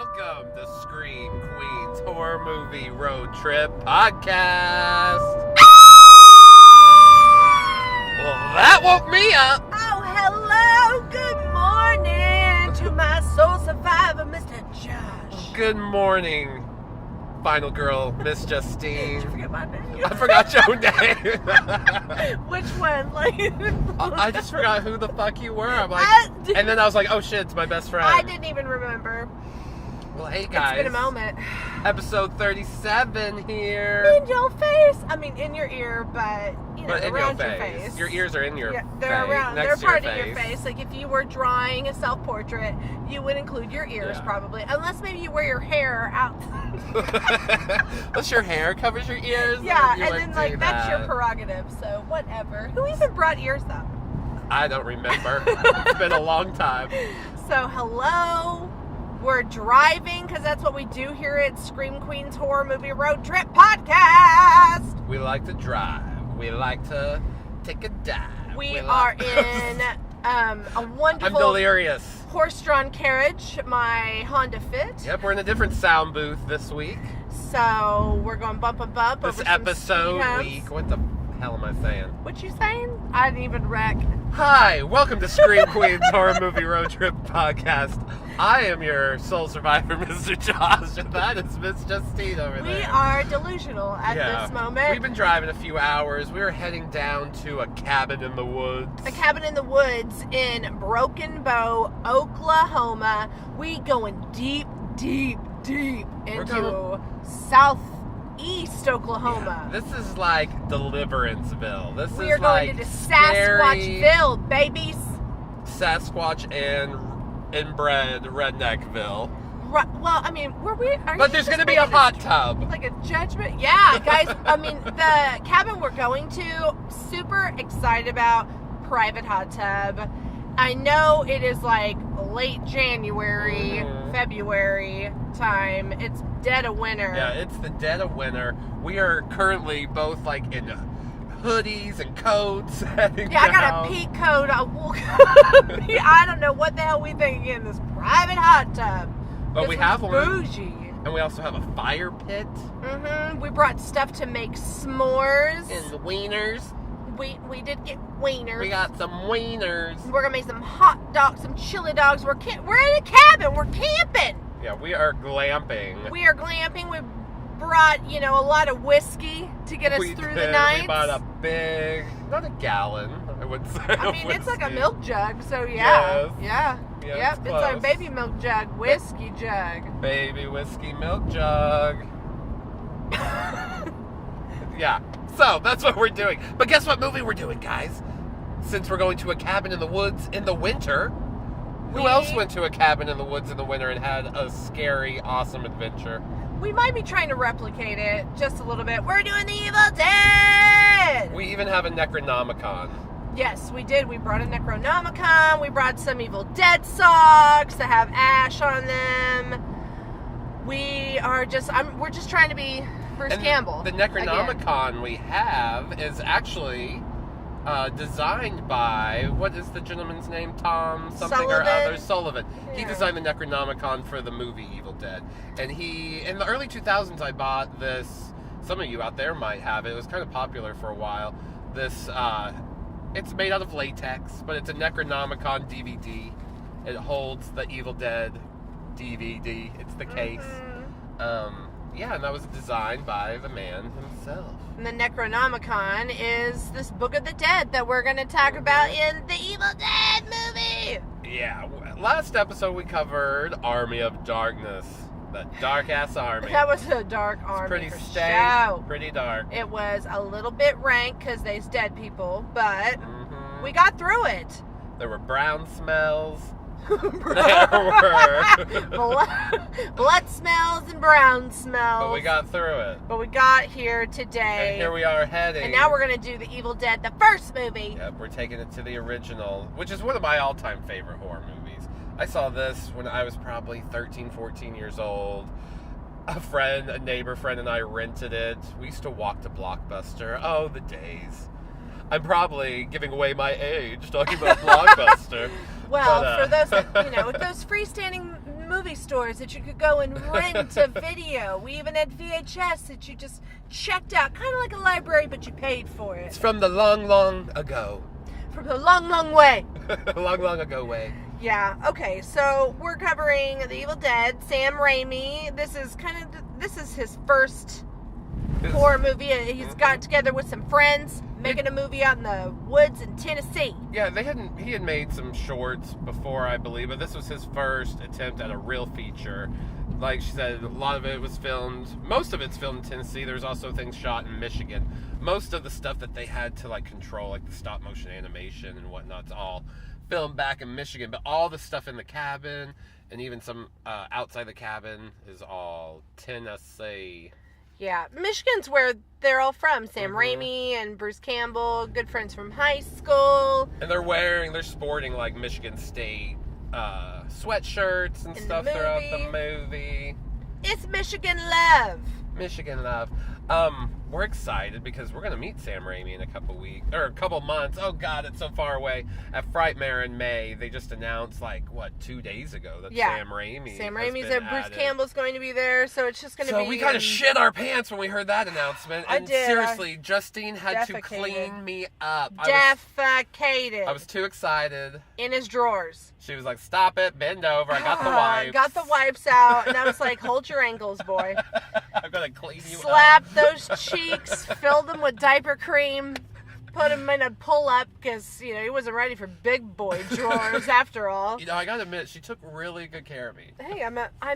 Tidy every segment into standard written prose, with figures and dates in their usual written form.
Welcome to Scream Queens Horror Movie Road Trip Podcast. Well, that woke me up. Oh, hello. Good morning to my soul survivor, Mr. Josh. Good morning, final girl, Miss Justine. Did you forget my name? I forgot your name. Which one? I just forgot who the fuck you were. I'm like, and then I was like, oh shit, it's my best friend. I didn't even remember. Well, hey guys. It's been a moment. Episode 37 here. In your face. I mean, in your ear, but, you know, But in around your your face. face. Your ears are in your face. They're around. Next They're to part your of your face. Like, if you were drawing a self-portrait, you would include your ears, probably. Unless maybe you wear your hair out. Unless your hair covers your ears. Yeah, you and wouldn't then, like, do that's your that. prerogative, so whatever. Who even brought ears, though? I don't remember. It's been a long time. So, hello. We're driving, because that's what we do here at Scream Queens Horror Movie Road Trip Podcast. We like to drive. We like to take a dive. We are in a wonderful I'm delirious. horse-drawn carriage, my Honda Fit. Yep, we're in a different sound booth this week. So, we're going bump and bump This over some episode speed humps. week. What the hell am I saying? What you saying? I didn't even wreck. Hi, welcome to Scream Queens Horror Movie Road Trip Podcast. I am your sole survivor, Mr. Josh, and that is Miss Justine over there. We are delusional at this moment. We've been driving a few hours. We were heading down to a cabin in the woods. A cabin in the woods in Broken Bow, Oklahoma. We going deep into southeast Oklahoma. Yeah, this is like Deliveranceville. This We is are going like to scary Sasquatchville, babies. Sasquatch and inbred Redneckville. Right, well, I mean, But there's going to be a hot tub. Like a judgment? Yeah, guys. I mean, the cabin we're going to, super excited about. Private hot tub. I know it is like late January, February time. It's dead of winter. Yeah, it's the dead of winter. We are currently both like in hoodies and coats. Yeah, I got a peak coat. I don't know what the hell we think in this private hot tub. But we have one. Bougie. And we also have a fire pit. We brought stuff to make s'mores. And wieners. We did get wieners. We got some wieners. We're gonna make some hot dogs, some chili dogs. We're in a cabin. We're camping. Yeah, we are glamping. We are glamping. We brought, a lot of whiskey to get us through the night. We bought a big, not a gallon, I would say. I mean, it's like a milk jug, so yeah. Yes. Yeah. Yeah, It's our baby milk jug, whiskey jug. Baby whiskey milk jug. Yeah. So, that's what we're doing. But guess what movie we're doing, guys? Since we're going to a cabin in the woods in the winter, who else went to a cabin in the woods in the winter and had a scary, awesome adventure? We might be trying to replicate it just a little bit. We're doing the Evil Dead! We even have a Necronomicon. Yes, we did. We brought a Necronomicon. We brought some Evil Dead socks that have ash on them. We're just trying to be Bruce Campbell. The Necronomicon we have is actually designed by, what is the gentleman's name? Tom something Sullivan. or other? Sullivan. Yeah. He designed the Necronomicon for the movie Evil Dead. And in the early 2000s, I bought this. Some of you out there might have it. It was kind of popular for a while. This, it's made out of latex, but it's a Necronomicon DVD. It holds the Evil Dead DVD. It's the case. Yeah, and that was designed by the man himself. And the Necronomicon is this Book of the Dead that we're going to talk about in the Evil Dead movie. Yeah, last episode we covered Army of Darkness. That dark-ass army. That was a dark army. Pretty for stank, sure. pretty dark. It was a little bit rank because there's dead people, but we got through it. There were brown smells. Blood smells and brown smells. But we got through it. But we got here today. And here we are heading. And now we're going to do the Evil Dead, the first movie. Yep, we're taking it to the original, which is one of my all-time favorite horror movies. I saw this when I was probably 13, 14 years old. A neighbor friend and I rented it. We used to walk to Blockbuster. Oh, the days. I'm probably giving away my age talking about Blockbuster. Well, But, for those, with those freestanding movie stores that you could go and rent a video. We even had VHS that you just checked out, kind of like a library, but you paid for it. It's from the long, long ago. From the long, long way. Long, long ago way. Yeah, okay, so we're covering The Evil Dead, Sam Raimi. This is his first horror movie. He's got together with some friends, making a movie out in the woods in Tennessee. Yeah, he had made some shorts before, I believe, but this was his first attempt at a real feature. Like she said, a lot of it was filmed, most of it's filmed in Tennessee. There's also things shot in Michigan. Most of the stuff that they had to control, like the stop motion animation and whatnot's all filmed back in Michigan, but all the stuff in the cabin and even some outside the cabin is all Tennessee. Yeah, Michigan's where they're all from. Sam Raimi and Bruce Campbell, good friends from high school. And they're sporting Michigan State sweatshirts and stuff throughout the movie. It's Michigan love. Michigan love. We're excited because we're going to meet Sam Raimi in a couple months. Oh God, it's so far away. At Frightmare in May, they just announced 2 days ago that Sam Raimi's there. Bruce Campbell's going to be there, so it's just going to be. So we kind of shit our pants when we heard that announcement. And seriously, Justine had to clean me up. Defecated. I was too excited. In his drawers. She was like, "Stop it, bend over." I got the wipes. Got the wipes out, and I was like, "Hold your ankles, boy." I'm gonna clean you up. Slap those cheeks, filled them with diaper cream, put him in a pull-up because, he wasn't ready for big boy drawers after all. I gotta admit, she took really good care of me. Hey,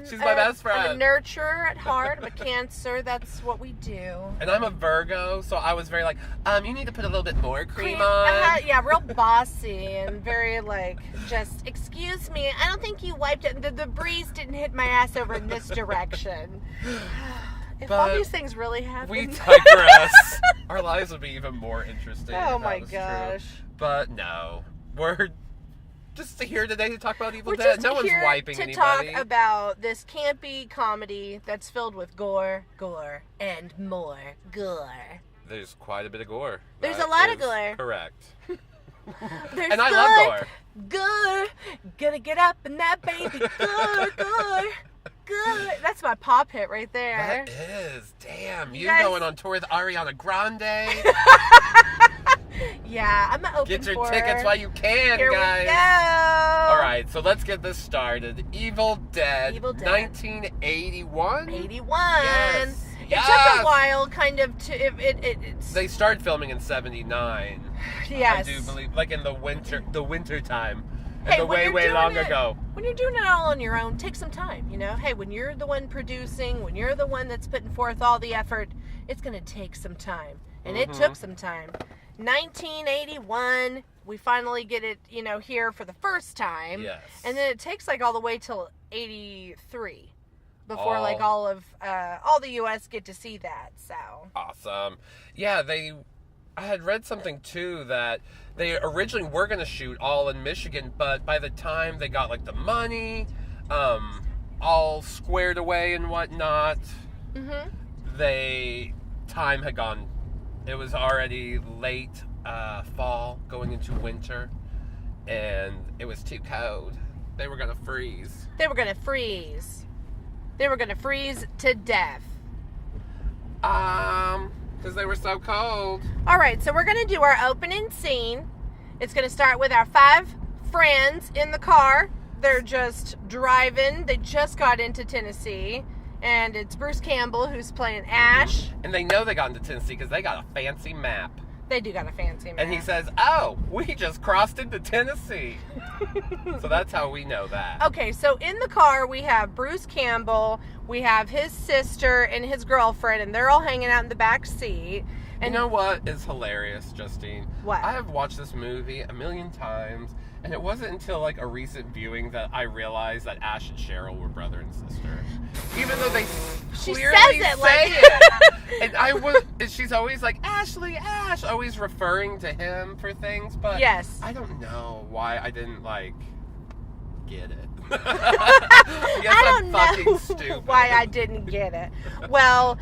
She's my best friend. I'm a nurturer at heart. I'm a Cancer. That's what we do. And I'm a Virgo, so I was very you need to put a little bit more cream on. Yeah, real bossy and very just, excuse me, I don't think you wiped it. The breeze didn't hit my ass over in this direction. If all these things really happen. We digress. Our lives would be even more interesting. Oh my gosh. True. But no. We're just here today to talk about Evil Dead. No one's wiping anybody. We're just here to talk about this campy comedy that's filled with gore, and more gore. There's quite a bit of gore. There's a lot of gore. Correct. And I love gore. Gore. Gonna get up in that baby. Gore. Good. That's my pop hit right there. That is. Damn. You going on tour with Ariana Grande. Yeah, I'm open Get your for tickets her. while you can, Here guys. We go. All right, so let's get this started. Evil Dead. 1981? 81. Yes. It took a while, kind of, to... It's... They started filming in 79. Yes. I do believe, in the winter time. Hey, way long ago. When you're doing it all on your own, take some time, Hey, when you're the one producing, when you're the one that's putting forth all the effort, it's going to take some time. And it took some time. 1981, we finally get it, here for the first time. Yes. And then it takes, all the way till 83 before, all the U.S. get to see that, so. Awesome. Yeah, I had read something, too, that they originally were going to shoot all in Michigan, but by the time they got, the money, all squared away and whatnot, time had gone. It was already late fall, going into winter, and it was too cold. They were going to freeze. They were going to freeze. They were going to freeze to death. Because they were so cold. All right, so we're going to do our opening scene. It's going to start with our 5 friends in the car. They're just driving. They just got into Tennessee. And it's Bruce Campbell who's playing Ash. And they know they got into Tennessee because they got a fancy map. They do got a fancy map. And he says, "Oh, we just crossed into Tennessee." So that's how we know that. Okay, so in the car we have Bruce Campbell, we have his sister and his girlfriend, and they're all hanging out in the back seat. And you know what is hilarious, Justine? What? I have watched this movie a million times, and it wasn't until a recent viewing that I realized that Ash and Cheryl were brother and sister. Even though they clearly says say it. And she's always like, "Ashley, Ash," always referring to him for things, but yes. I don't know why I didn't get it. I don't know stupid. why I didn't get it. Well,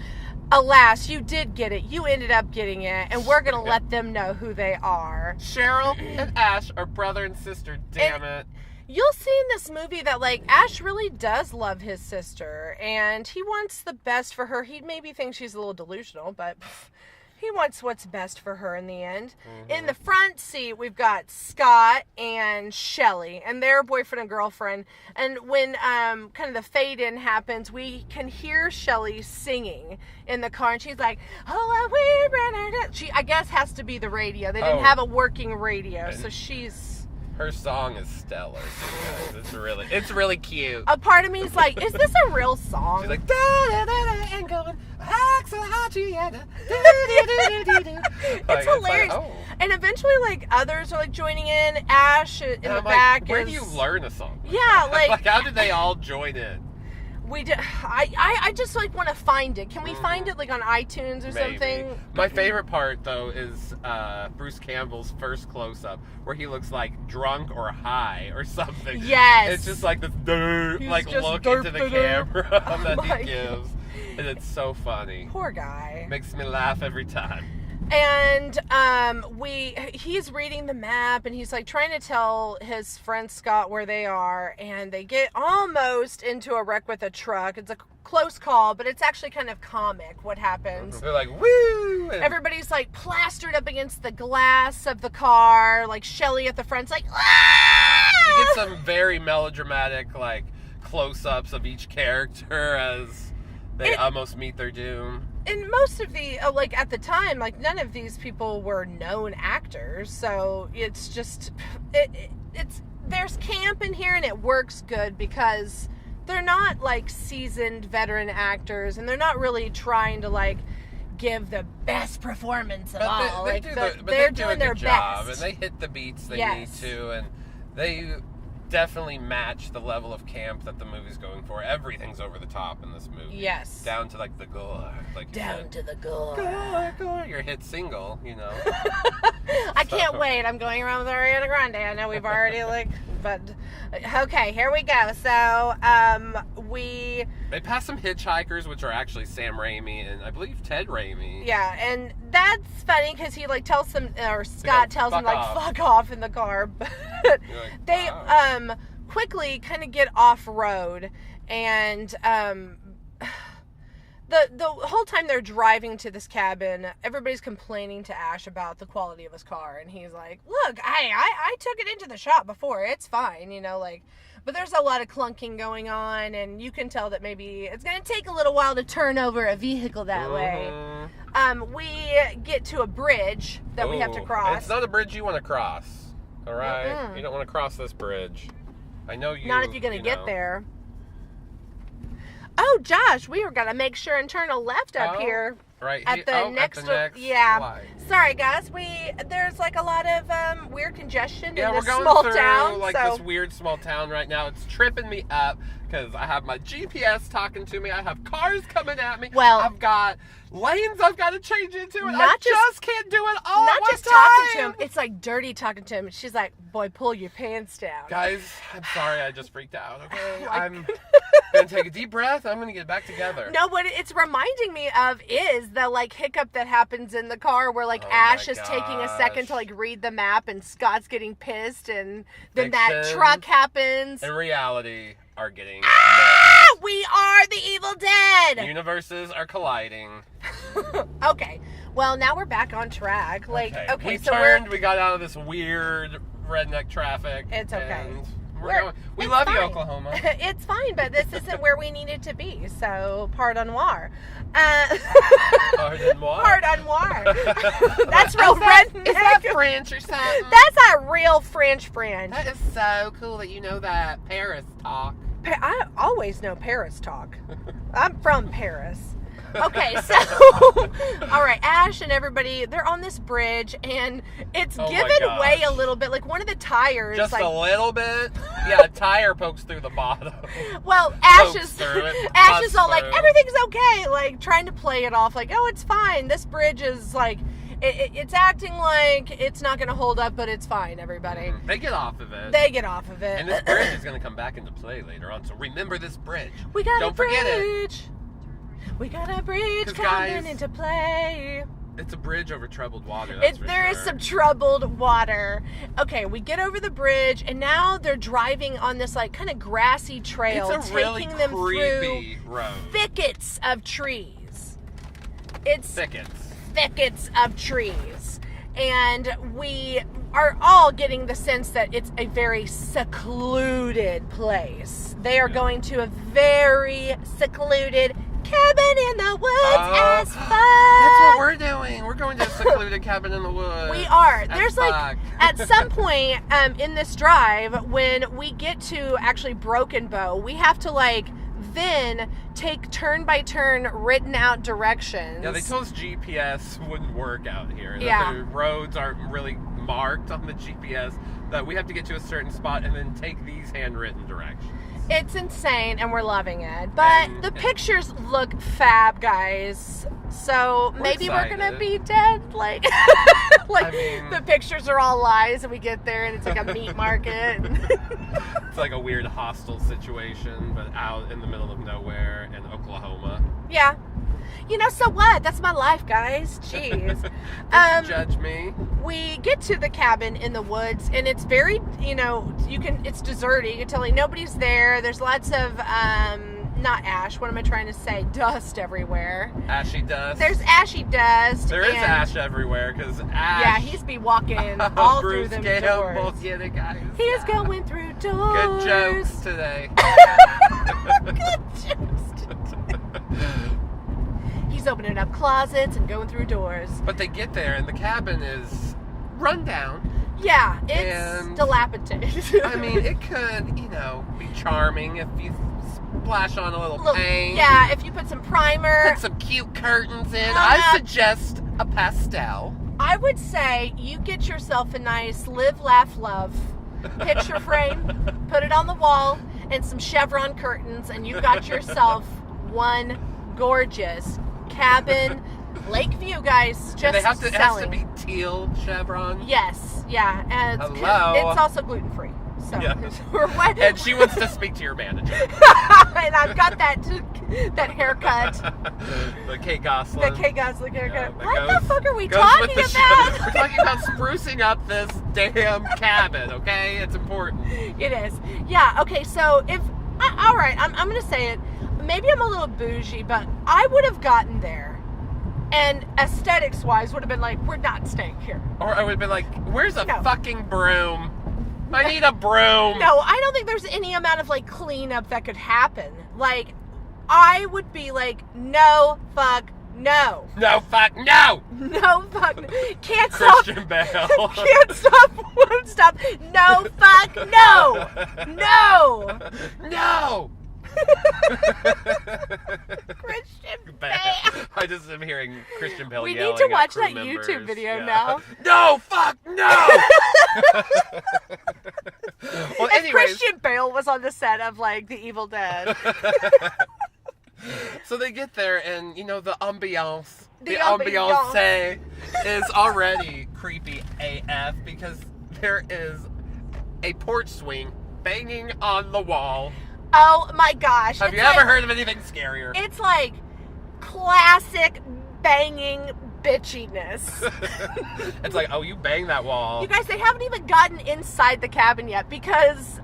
alas, you did get it. You ended up getting it, and we're going to let them know who they are. Cheryl and Ash are brother and sister, damn it. You'll see in this movie that, like, Ash really does love his sister, and he wants the best for her. He maybe thinks she's a little delusional, but he wants what's best for her in the end. In the front seat, we've got Scott and Shelly, and their boyfriend and girlfriend. And when kind of the fade-in happens, we can hear Shelly singing in the car, and she's like, "Oh, she, I guess, has to be the radio. They didn't have a working radio, so she's... Her song is stellar. It's really cute. A part of me is like, is this a real song? She's like, da da da da, and going, it's hilarious. Like, oh. And eventually, like, others are like joining in. Ash in the back. Where do you learn a song? Yeah, like, like how did they all join in? We do. I just like want to find it. Can we find it like on iTunes or something? My favorite part though is Bruce Campbell's first close-up where he looks like drunk or high or something. Yes. It's just like this like look into the camera that he gives, and it's so funny. Poor guy. Makes me laugh every time. And he's reading the map, and he's like trying to tell his friend Scott where they are, and they get almost into a wreck with a truck. It's a close call, but it's actually kind of comic what happens. They're like, woo! And everybody's like plastered up against the glass of the car, like Shelly at the front's like, ah! You get some very melodramatic like close-ups of each character as they almost meet their doom. And most of the, like, at the time, like, none of these people were known actors, so it's just, there's camp in here, and it works good because they're not, like, seasoned veteran actors, and they're not really trying to, like, give the best performance of all. They're doing their job, best. And they hit the beats they need to, and they definitely match the level of camp that the movie's going for. Everything's over the top in this movie. Yes. Down to like the gore. Like down to the gore. Gore. Your hit single, you know. I can't wait. I'm going around with Ariana Grande. I know we've already but okay, here we go. So, they pass some hitchhikers, which are actually Sam Raimi and I believe Ted Raimi. Yeah, and that's funny because he like tells them, or Scott tells him like fuck off in the car, but like, they quickly kind of get off road, and the whole time they're driving to this cabin, everybody's complaining to Ash about the quality of his car, and he's like, look, I took it into the shop before, it's fine, you know, like, but there's a lot of clunking going on, and you can tell that maybe it's going to take a little while to turn over a vehicle that way. We get to a bridge that we have to cross. It's not a bridge you want to cross, all right? You don't want to cross this bridge. I know you. Not if you're going to get there. Oh, Josh, we were going to make sure and turn a left up here. Right. At the next light. Sorry, guys. There's like a lot of weird congestion in this small town. Like this weird small town right now. It's tripping me up because I have my GPS talking to me. I have cars coming at me. Well, I've got lanes I've got to change into, and I just can't do it all. Not just talking to him. It's like dirty talking to him. She's like, "Boy, pull your pants down." Guys, I'm sorry. I just freaked out. Okay, I'm gonna take a deep breath. I'm gonna get back together. No, what it's reminding me of is the like hiccup that happens in the car where like Ash is taking a second to like read the map, and Scott's getting pissed, and then that truck happens. In reality, are getting we are the Evil Dead. Universes are colliding. Okay, well now we're back on track. Like, okay, we got out of this weird redneck traffic. It's okay. We love you, Oklahoma. It's fine, but this isn't where we needed to be. So, pardon moi. Pardon moi. Pardon moi. That's real redneck. Is that French or something? That's a real French. That is so cool that you know that Paris talk. I always know Paris talk. I'm from Paris. Okay, so, all right, Ash and everybody, they're on this bridge, and it's given way a little bit. Like, one of the tires. Just like, a little bit? Yeah, a tire pokes through the bottom. Well, Ash is all like, everything's okay, like, trying to play it off, like, oh, it's fine. This bridge is, like, it's acting like it's not going to hold up, but it's fine, everybody. They get off of it. And this bridge is going to come back into play later on, so remember this bridge. We got Don't forget it. We got a bridge coming into play. It's a bridge over troubled water. That's for There is sure. some troubled water. Okay, we get over the bridge, and now they're driving on this like kind of grassy trail, It's a really taking them creepy through road. thickets of trees. It's Thickets of trees, and we are all getting the sense that it's a very secluded place. They are going to a very secluded cabin in the woods as fuck. That's what we're doing. We're going to a secluded cabin in the woods. We are. As There's like fuck. at some point in this drive when we get to actually Broken Bow, we have to like then take turn by turn written out directions. Yeah, they told us GPS wouldn't work out here. Yeah. That the roads aren't really marked on the GPS. That we have to get to a certain spot and then take these handwritten directions. It's insane, and we're loving it. But the pictures look fab, guys. So maybe we're gonna excited. be dead. Like, like I mean- the pictures are all lies, and we get there, and it's like a meat market. It's like a weird hostel situation, but out in the middle of nowhere in Oklahoma. Yeah. You know, so what? That's my life, guys. Jeez. Don't judge me. We get to the cabin in the woods, and it's very, it's deserted. You can tell like nobody's there. There's lots of, not ash. What am I trying to say? Dust everywhere. Ashy dust. There's ashy dust. There is and- ash everywhere because ash. Yeah, he's be walking all Bruce through them Campbell, doors. get it, guys. He's going through doors. Good jokes today. Good jokes. He's opening up closets and going through doors. But they get there and the cabin is run down. Yeah, it's And- dilapidated. I mean, it could, be charming if you splash on a little paint. Yeah, if you put some primer. Put some cute curtains in. Uh, I suggest a pastel. I would say you get yourself a nice live, laugh, love picture frame, put it on the wall, and some chevron curtains, and you got yourself one gorgeous cabin, lake view, guys. Just And it has to selling. be teal chevron. Yes, yeah, and Hello. it's also gluten free. So Yeah. we're what? And she wants to speak to your manager. And I've got that haircut, The Kate Gosselin. the Kate Gosselin haircut. that What goes- the fuck are we goes talking with the show. about? We're talking about sprucing up this damn cabin, okay? It's important. It is. Yeah, okay, so all right, I'm going to say it. Maybe I'm a little bougie, but I would have gotten there. And aesthetics-wise would have been like, we're not staying here. Or I would have been like, where's a No. fucking broom? I need a broom. No, I don't think there's any amount of like cleanup that could happen. Like, I would be like, no, fuck, no. No, fuck, no! No, fuck, can't stop. Christian Bale. Can't stop, won't stop. No, fuck, no. No. No! Christian Bale. Bale. I just am hearing Christian Bale We need yelling to at watch crew that members. YouTube video Yeah. now. No, fuck, no! Well, If anyways, Christian Bale was on the set of like The Evil Dead. so they get there and, the ambiance, The ambiance is already creepy AF because there is a porch swing banging on the wall. Oh my gosh. Have It's you ever like- heard of anything scarier? It's like classic banging bitchiness. It's like, oh, you bang that wall. You guys, they haven't even gotten inside the cabin yet because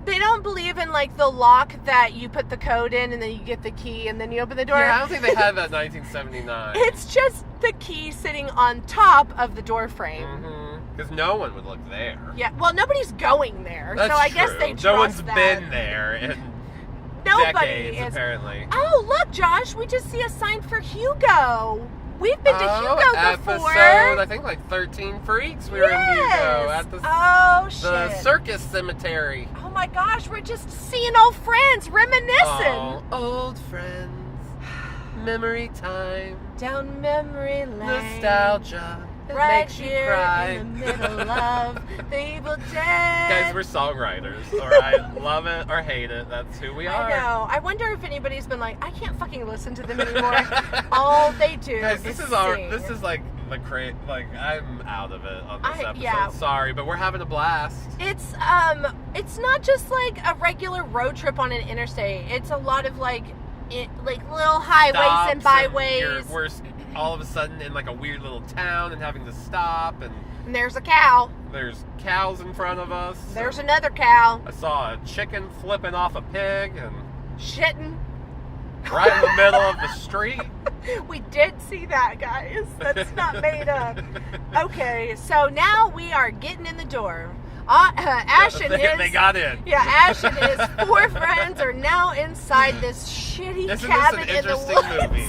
they don't believe in like the lock that you put the code in and then you get the key and then you open the door. Yeah, I don't think they had that in 1979. It's just the key sitting on top of the door frame. Because no one would look there. Yeah, well, nobody's going there, That's so I true. guess they trust No one's that. been there in Nobody decades, is. apparently. Oh, look, Josh, we just see a sign for Hugo. We've been to Hugo before. Episode, I think like 13 Freaks. We were in Hugo at the Oh, shit. the circus cemetery. Oh my gosh, we're just seeing old friends, reminiscing. Oh, old friends. Memory time. Down memory lane. Nostalgia. It Right makes you here cry. in the middle of the Evil Dead. Guys, we're songwriters, alright? Love it or hate it. That's who we are. I know. I wonder if anybody's been like, I can't fucking listen to them anymore. All they do Guys, is this is sing. like the like I'm out of it on this episode. yeah. Sorry, but we're having a blast. It's not just like a regular road trip on an interstate. It's a lot of like little highways Stops and byways. we're all of a sudden in like a weird little town and having to stop, and there's a cow. there's cows in front of us. There's another cow. I saw a chicken flipping off a pig and Shitting. right in the middle of the street. We did see that, guys. That's not made up. Okay, so now we are getting in the door. Ash and his... They got in. Yeah, Ash and his 4 friends are now inside this shitty cabin in the woods. Movie.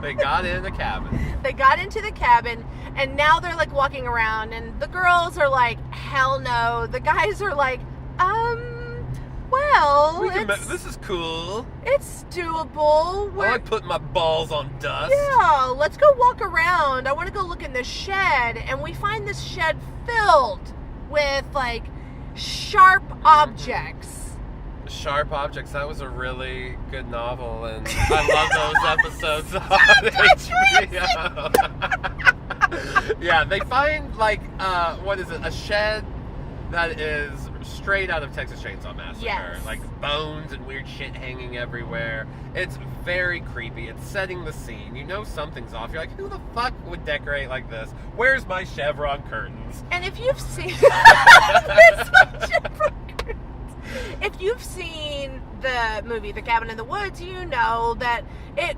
They got in the cabin. They got into the cabin, and now they're like walking around, and the girls are like, hell no. The guys are like, well, this is cool. it's doable. I like putting my balls on dust. Yeah, let's go walk around. I want to go look in the shed, and we find this shed filled with like sharp objects. Sharp Objects, that was a really good novel, and I love those episodes on HBO. Yeah, they find like what is it? A shed that is straight out of Texas Chainsaw Massacre. Yes. Like bones and weird shit hanging everywhere. It's very creepy. It's setting the scene. You know something's off. You're like, who the fuck would decorate like this? Where's my chevron curtains? And if you've seen if you've seen the movie The Cabin in the Woods, you know that it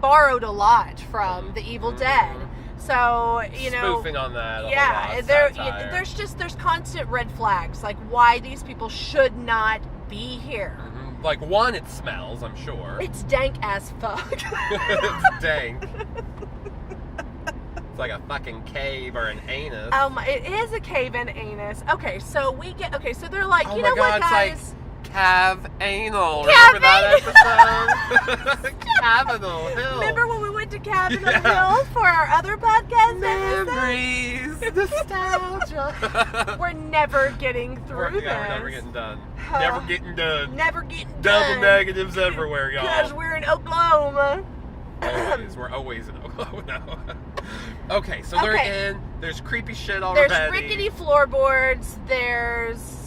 borrowed a lot from The Evil Dead. So, you know, spoofing on that. Yeah, there's constant red flags, like why these people should not be here. Mm-hmm. Like, one, it smells, I'm sure. It's dank as fuck. It's dank. It's like a fucking cave or an anus. It is a cave and anus. Okay, so they're like, oh you my know God, what, guys? it's like Cav Anal. Cav Remember that episode? Cavanal Hill. Remember when we went to Cavanal Hill for our other podcast Memories. Nostalgia. We're never getting through this. We're never getting done. Never getting done. Never getting Double done. negatives everywhere, y'all. Because we're in Oklahoma. We're always in Oklahoma. Okay, so they're in. There's creepy shit already. There's rickety floorboards. There's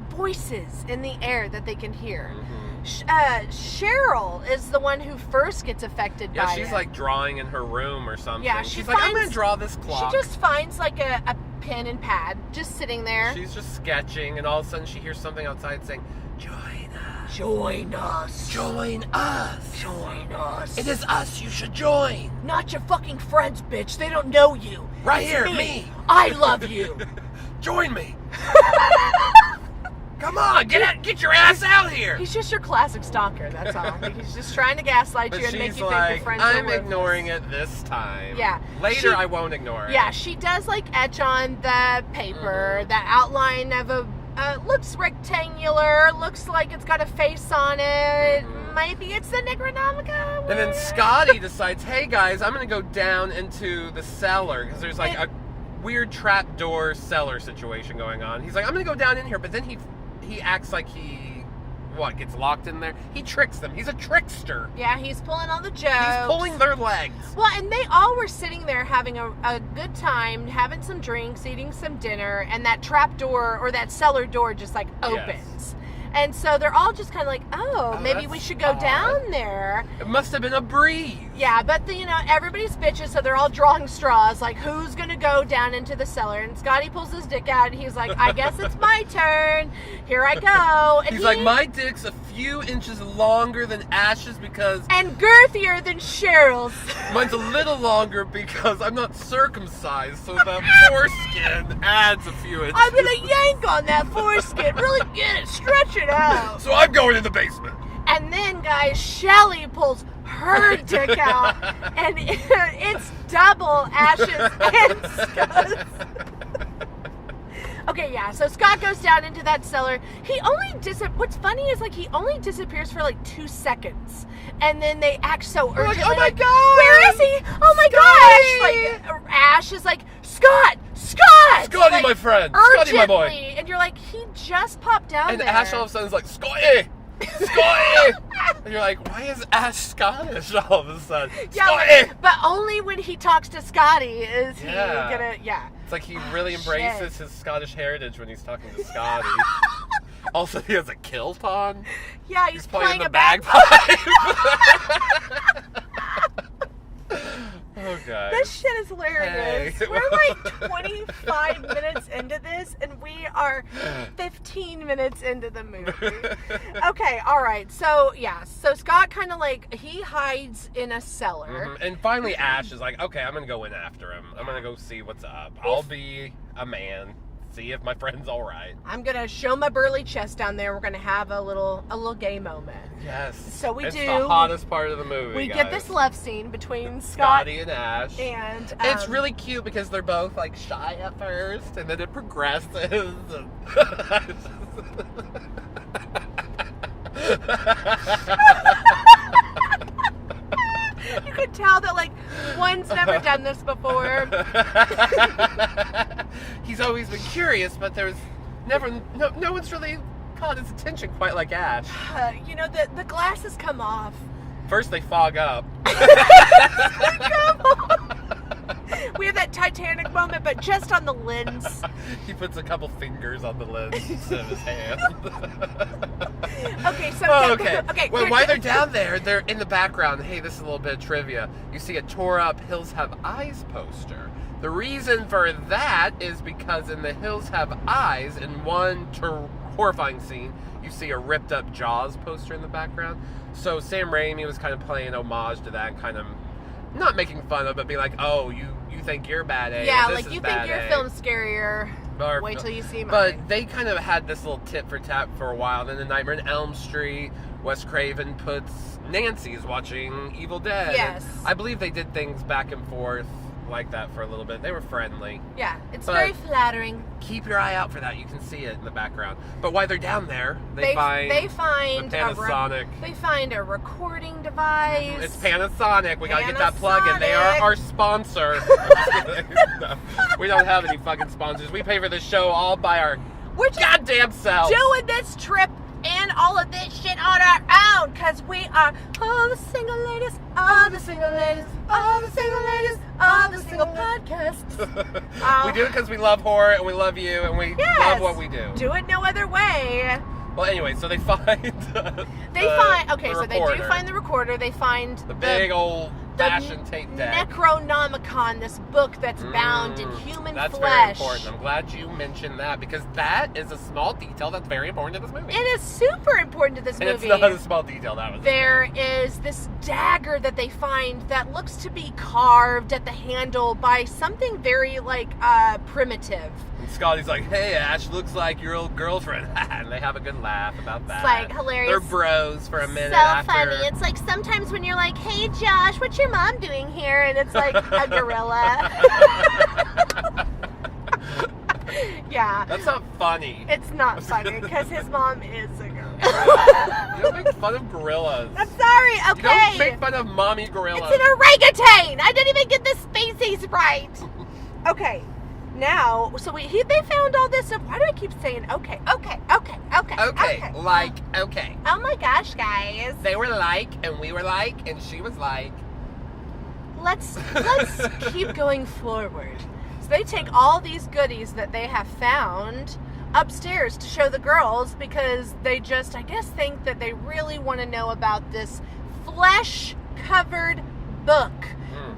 voices in the air that they can hear. Mm-hmm. Cheryl is the one who first gets affected by it. Yeah, she's like drawing in her room or something. Yeah, she's like, I'm going to draw this clock. She just finds like a pen and pad just sitting there. She's just sketching, and all of a sudden she hears something outside saying, Join us. Join us. Join us. Join us. It is us you should join. Not your fucking friends, bitch. They don't know you. Right It's here, me. I love you. Join me. Come on, get your ass out here. He's just your classic stalker, that's all. He's just trying to gaslight But you and make she's you like, think your friends are I'm worthless. ignoring it this time. Yeah. Later, I won't ignore it. Yeah, she does like etch on the paper, the outline of a looks rectangular, looks like it's got a face on it. Maybe it's the Necronomicon. And then Scotty decides, hey guys, I'm going to go down into the cellar because there's like a weird trapdoor cellar situation going on. He's like, I'm going to go down in here, but then he acts like he gets locked in there. He tricks them. He's a trickster. Yeah, he's pulling all the jokes. He's pulling their legs. Well, and they all were sitting there having a good time, having some drinks, eating some dinner, and that trap door or that cellar door just like opens. Yes. And so they're all just kind of like, oh, maybe we should go down there. It must have been a breeze. Yeah, but everybody's bitches, so they're all drawing straws, like who's gonna go down into the cellar? And Scotty pulls his dick out, and he's like, I guess it's my turn. Here I go. And he's like, my dick's a few inches longer than Ash's because... And girthier than Cheryl's. Mine's a little longer because I'm not circumcised, so that foreskin adds a few inches. I'm gonna yank on that foreskin, really get it, stretch it out. So I'm going in the basement. And then, guys, Shelly pulls her dick out, and it's double Ash's and Scott's. Okay, yeah, so Scott goes down into that cellar. He only what's funny is, like, he only disappears for, like, 2 seconds. And then they act so urgently. Like, oh my God! Where is he? Oh my gosh! Like, Ash is like, Scott! Scotty, like, my friend! Urgently. Scotty, my boy! And you're like, he just popped down and there. And Ash all of a sudden is like, Scotty! Scotty! And you're like, why is Ash Scottish all of a sudden? Yeah, Scotty! but only when he talks to Scotty is he gonna, It's like he really embraces his Scottish heritage when he's talking to Scotty. Also, he has a kilt on. Yeah, he's playing the a bagpipe. Okay. This shit is hilarious. Hey. We're like 25 minutes into this, and we are 15 minutes into the movie. Okay, all right. So, yeah. So, Scott kind of like, he hides in a cellar. Mm-hmm. And finally, Ash is like, okay, I'm going to go in after him. I'm going to go see what's up. I'll be a man. See if my friend's all right. I'm going to show my burly chest down there. We're going to have a little gay moment. Yes. So we it's do. the hottest part of the movie, We guys. get this love scene between Scott Scotty and Ash. and it's really cute because they're both like shy at first, and then it progresses. you could tell that like one's never done this before. He's always been curious, but there's never no one's really caught his attention quite like Ash. You know, the glasses come off. First they fog up. We have that Titanic moment, but just on the lens. He puts a couple fingers on the lens instead of his hand. Okay, so okay. Well, while they're down there, they're in the background. Hey, this is a little bit of trivia. You see a tore up Hills Have Eyes poster. The reason for that is because in the Hills Have Eyes, in one horrifying scene, you see a ripped up Jaws poster in the background. So Sam Raimi was kind of playing homage to that, kind of not making fun of it, but be like, oh, you think you're bad A. Yeah, this like is you bad think your A. film's scarier. Or- Wait till you see mine. But they kind of had this little tit for tat for a while. Then in Nightmare on Elm Street, Wes Craven puts Nancy's watching Evil Dead. Yes. And I believe they did things back and forth like that for a little bit. They were friendly. Yeah, it's But- very flattering. Keep your eye out for that. You can see it in the background. But while they're down there, they find the the Panasonic. They find a recording device. It's Panasonic. We gotta get that plug in. They Panasonic. are our sponsor. No, we don't have any fucking sponsors. We pay for this show all by our We're just goddamn selves. doing this trip and all of this shit on our own, because we are all the single ladies, all the single ladies, all the single ladies, all the single podcasts. We do it because we love horror and we love you and we love what we do. Do it no other way. Well, anyway, so they find They do find the recorder. They find the big old fashion tape deck. Necronomicon, this book that's bound in human that's flesh. very important. I'm glad you mentioned that because that is a small detail that's very important to this movie. It is super important to this and movie. it's not a small detail. That was There is this dagger that they find that looks to be carved at the handle by something very primitive. And Scotty's like, "Hey, Ash, looks like your old girlfriend," and they have a good laugh about that. It's like hilarious. They're bros for a minute. So after. funny. It's like sometimes when you're like, "Hey, Josh, what's your mom doing here?" and it's like a gorilla. Yeah. That's not funny. It's not funny because his mom is a gorilla. You don't make fun of gorillas. I'm sorry. You Okay. don't make fun of mommy gorillas. It's an orangutan. I didn't even get the species right. Okay. Now, so they found all this stuff. Why do I keep saying okay? Okay, Oh my gosh, guys. They were like, and we were like, and she was like. Let's keep going forward. So they take all these goodies that they have found upstairs to show the girls because they just, I guess, think that they really want to know about this flesh-covered book.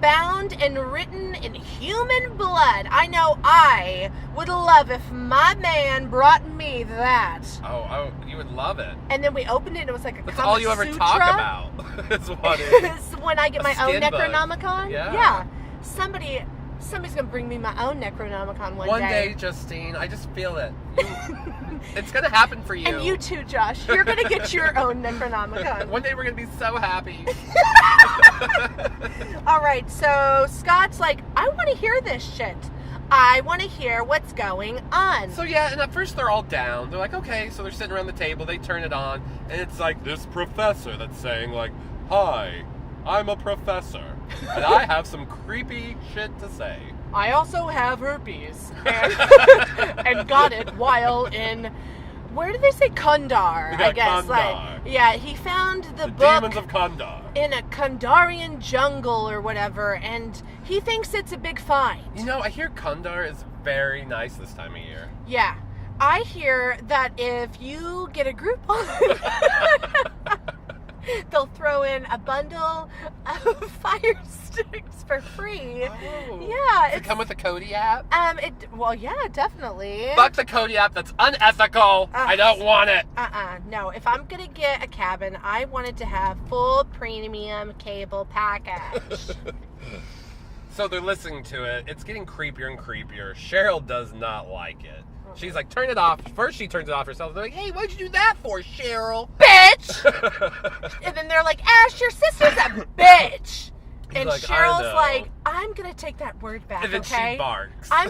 Bound and written in human blood. I know I would love if my man brought me that. Oh, you would love it. And then we opened it and it was like a That's Kama all you ever Sutra. talk about. Is what it is. When I get A my own skin book. Necronomicon. Yeah. Somebody's gonna bring me my own Necronomicon One day, Justine, I just feel it. It's gonna happen for you. And you too, Josh. You're gonna get your own Necronomicon. One day we're gonna be so happy. All right, so Scott's like, I want to hear this shit. I want to hear what's going on. So yeah, and at first they're all down. They're like, okay, so they're sitting around the table, they turn it on, and it's like this professor that's saying like, "Hi, I'm a professor, and I have some creepy shit to say. I also have herpes and got it while in, where did they say, Kandar? Yeah, I guess. Kandar. Yeah, he found the book Demons of Kandar. in a Kandarian jungle or whatever, and he thinks it's a big find. You know, I hear Kandar is very nice this time of year. Yeah. I hear that if you get a Groupon, they'll throw in a bundle of fire sticks for free. Oh. Yeah. Does it come with the Cody app? Well, yeah, definitely. Fuck the Cody app. That's unethical. I don't want it. No, if I'm going to get a cabin, I want it to have full premium cable package. So they're listening to it. It's getting creepier and creepier. Cheryl does not like it. She's like, turn it off. First, she turns it off herself. They're like, hey, what'd you do that for, Cheryl? Bitch! And then they're like, Ash, your sister's a bitch. And like, Cheryl's like, I'm gonna take that word back, and then okay? she barks. I'm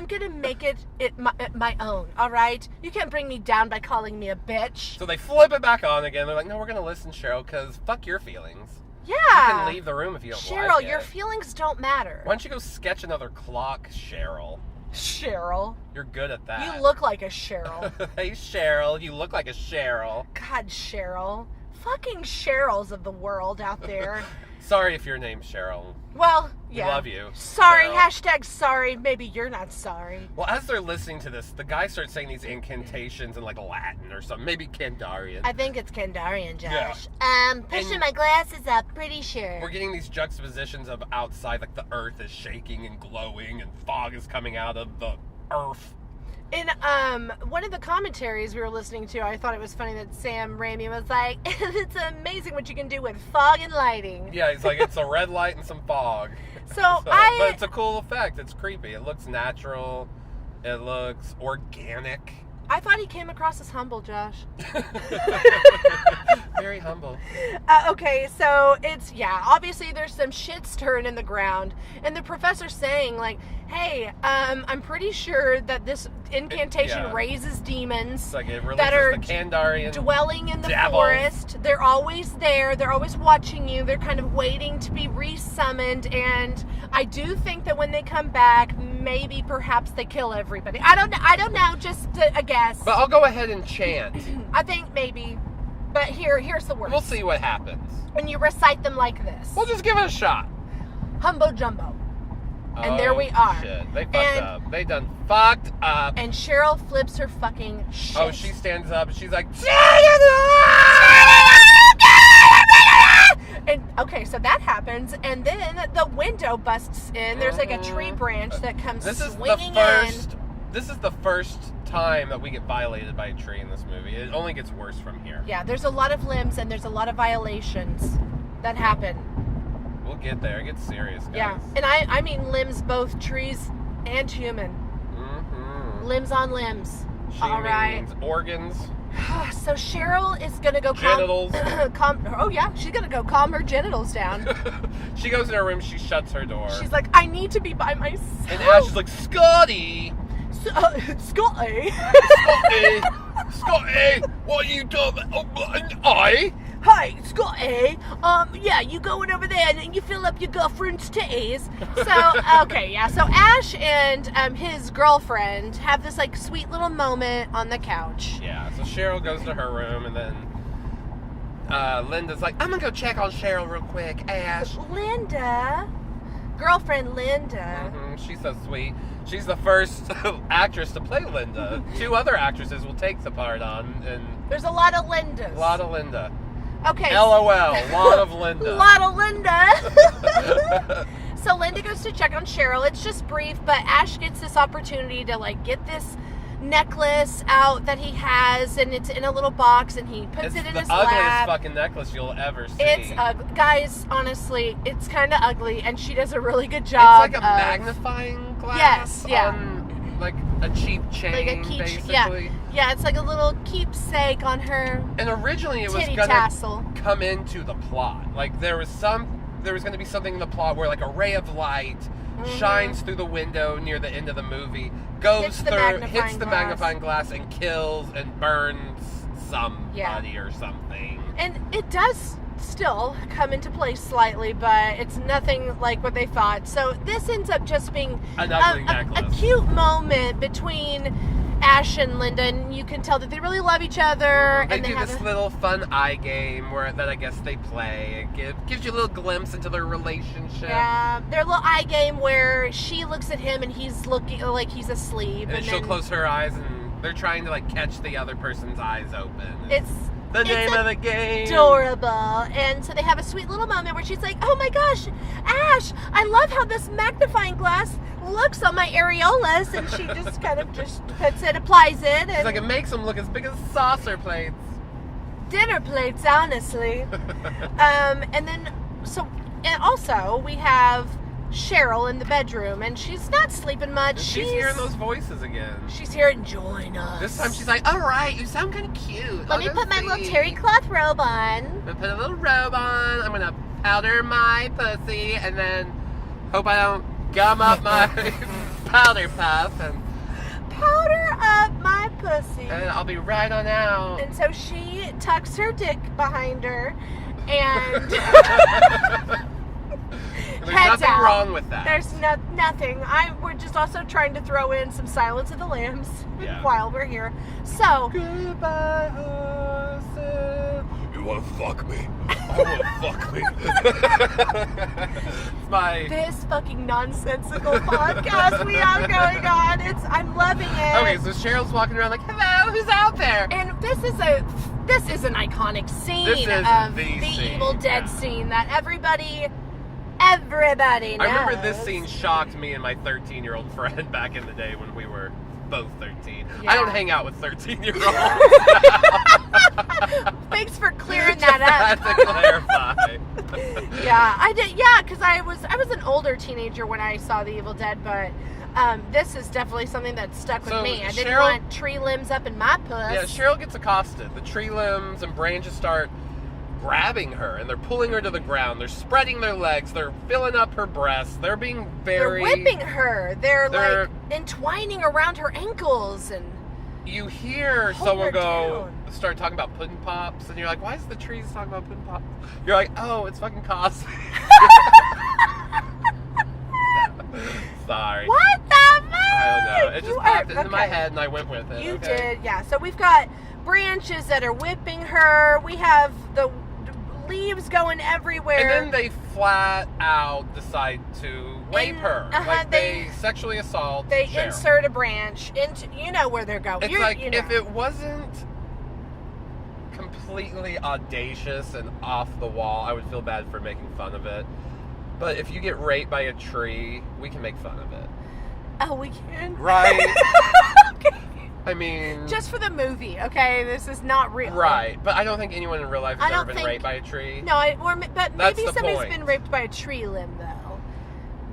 gonna make it my own, all right? You can't bring me down by calling me a bitch. So they flip it back on again. They're like, no, we're gonna listen, Cheryl, because fuck your feelings. Yeah. You can leave the room if you don't Cheryl, like it. your feelings don't matter. Why don't you go sketch another clock, Cheryl? Cheryl. You're good at that. You look like a Cheryl. Hey, Cheryl. You look like a Cheryl. God, Cheryl. Fucking Cheryls of the world out there. Sorry if your name's Cheryl. Well, yeah. We love you. Sorry, Cheryl. hashtag sorry. Maybe you're not sorry. Well, as they're listening to this, the guy starts saying these incantations in like Latin or something. Maybe Kandarian. I think it's Kandarian, Josh. Yeah. Pushing And my glasses up, pretty sure. We're getting these juxtapositions of outside, like the earth is shaking and glowing and fog is coming out of the earth. In one of the commentaries we were listening to, I thought it was funny that Sam Raimi was like, it's amazing what you can do with fog and lighting. Yeah, he's like, it's a red light and some fog. But it's a cool effect. It's creepy. It looks natural. It looks organic. I thought he came across as humble, Josh. Very humble. Okay, so obviously there's some shit stirring in the ground, and the professor's saying like, hey, I'm pretty sure that this incantation raises demons It's like it releases that are the Kandarian dwelling in the devils. forest. They're always there. They're always watching you. They're kind of waiting to be resummoned, and I do think that when they come back, maybe perhaps they kill everybody. I don't know, just a guess. But I'll go ahead and chant. I think maybe. But here's the words. We'll see what happens. When you recite them like this. We'll just give it a shot. Humbo jumbo. And there we are. Shit. They fucked up. They done fucked up. And Cheryl flips her fucking shit. Oh, she stands up and she's like, and okay, so that happens, and then the window busts in. There's like a tree branch that comes swinging in. This is the first time that we get violated by a tree in this movie. It only gets worse from here. Yeah, there's a lot of limbs and there's a lot of violations that happen. We'll get there. It gets serious, guys. Yeah, and I mean limbs, both trees and human. Mm-hmm. Limbs on limbs. She All right. means organs. So Cheryl is gonna go genitals. She's gonna go calm her genitals down. She goes in her room. She shuts her door. She's like, I need to be by myself. And Ash is like, Scotty. Scotty. Scotty, what are you doing? Hi, Scotty. Yeah, you going over there and then you fill up your girlfriend's titties. So, okay, yeah. So Ash and his girlfriend have this like sweet little moment on the couch. Yeah. So Cheryl goes to her room and then Linda's like, I'm gonna go check on Cheryl real quick. Ash. Girlfriend Linda. Mm-hmm. She's so sweet. She's the first actress to play Linda. 2 other actresses will take the part on, and there's a lot of Lindas. A lot of Linda. Okay. LOL. A lot of Linda. A lot of Linda. So Linda goes to check on Cheryl. It's just brief, but Ash gets this opportunity to like get this necklace out that he has, and it's in a little box, and he puts it in his lap. It's the ugliest fucking necklace you'll ever see. It's ugly. Guys, honestly, it's kind of ugly, and she does a really good job. It's like a magnifying glass on like a cheap chain, like a basically. Yeah, it's like a little keepsake on her. And originally it was titty gonna tassel. come into the plot. Like there was going to be something in the plot where like a ray of light shines through the window near the end of the movie, hits the magnifying glass and kills and burns somebody or something. And it does still come into play slightly, but it's nothing like what they thought. So this ends up just being an ugly necklace. A cute moment between Ash and Linda, and you can tell that they really love each other. They and do have this little fun eye game that I guess they play. It gives you a little glimpse into their relationship. Yeah, their little eye game where she looks at him and he's looking like he's asleep. And she'll close her eyes, and they're trying to like catch the other person's eyes open. It's the name of the game. Adorable. And so they have a sweet little moment where she's like, oh my gosh, Ash, I love how this magnifying glass looks on my areolas. And she just kind of just applies it. She's like, it makes them look as big as saucer plates. Dinner plates, honestly. And then, and also we have Cheryl in the bedroom, and she's not sleeping much. She's hearing those voices again. She's here to join us. This time she's like, all right, you sound kind of cute. Let me put my little terry cloth robe on. I'm going to put a little robe on. I'm going to powder my pussy, and then hope I don't gum up my powder puff. And powder up my pussy. And I'll be right on out. And so she tucks her dick behind her, and there's nothing wrong with that. There's nothing. We're just also trying to throw in some Silence of the Lambs while we're here. So goodbye, horses. You wanna fuck me? I wanna fuck me. This fucking nonsensical podcast we have going on. I'm loving it. Okay, so Cheryl's walking around like, hello, who's out there? And this is an iconic scene of the scene. Evil Dead scene that everybody knows. I remember this scene shocked me and my 13-year-old friend back in the day when we were both 13. Yeah. I don't hang out with 13-year-olds. Thanks for clearing that up. To clarify. Yeah, I did. Yeah, because I was an older teenager when I saw The Evil Dead, but this is definitely something that stuck with me. I didn't want tree limbs up in my puss. Yeah, Cheryl gets accosted. The tree limbs and branches start grabbing her, and they're pulling her to the ground. They're spreading their legs. They're filling up her breasts. They're being They're whipping her. They're like entwining around her ankles, and you hear someone start talking about pudding pops, and you're like, why is the trees talking about pudding pops? You're like, oh, it's fucking Cosby. Sorry. What the fuck? I don't know. It just popped into my head, and I went with it. You did, yeah. So we've got branches that are whipping her. We have the leaves going everywhere. And then they flat out decide to rape her. They sexually assault They Cheryl. insert a branch into, you know where they're going. It's if it wasn't completely audacious and off the wall, I would feel bad for making fun of it. But if you get raped by a tree, we can make fun of it. Oh, we can? Right. Okay. I mean, just for the movie, okay? This is not real. Right, but I don't think anyone in real life has ever been raped by a tree. No, but maybe somebody's been raped by a tree limb, though.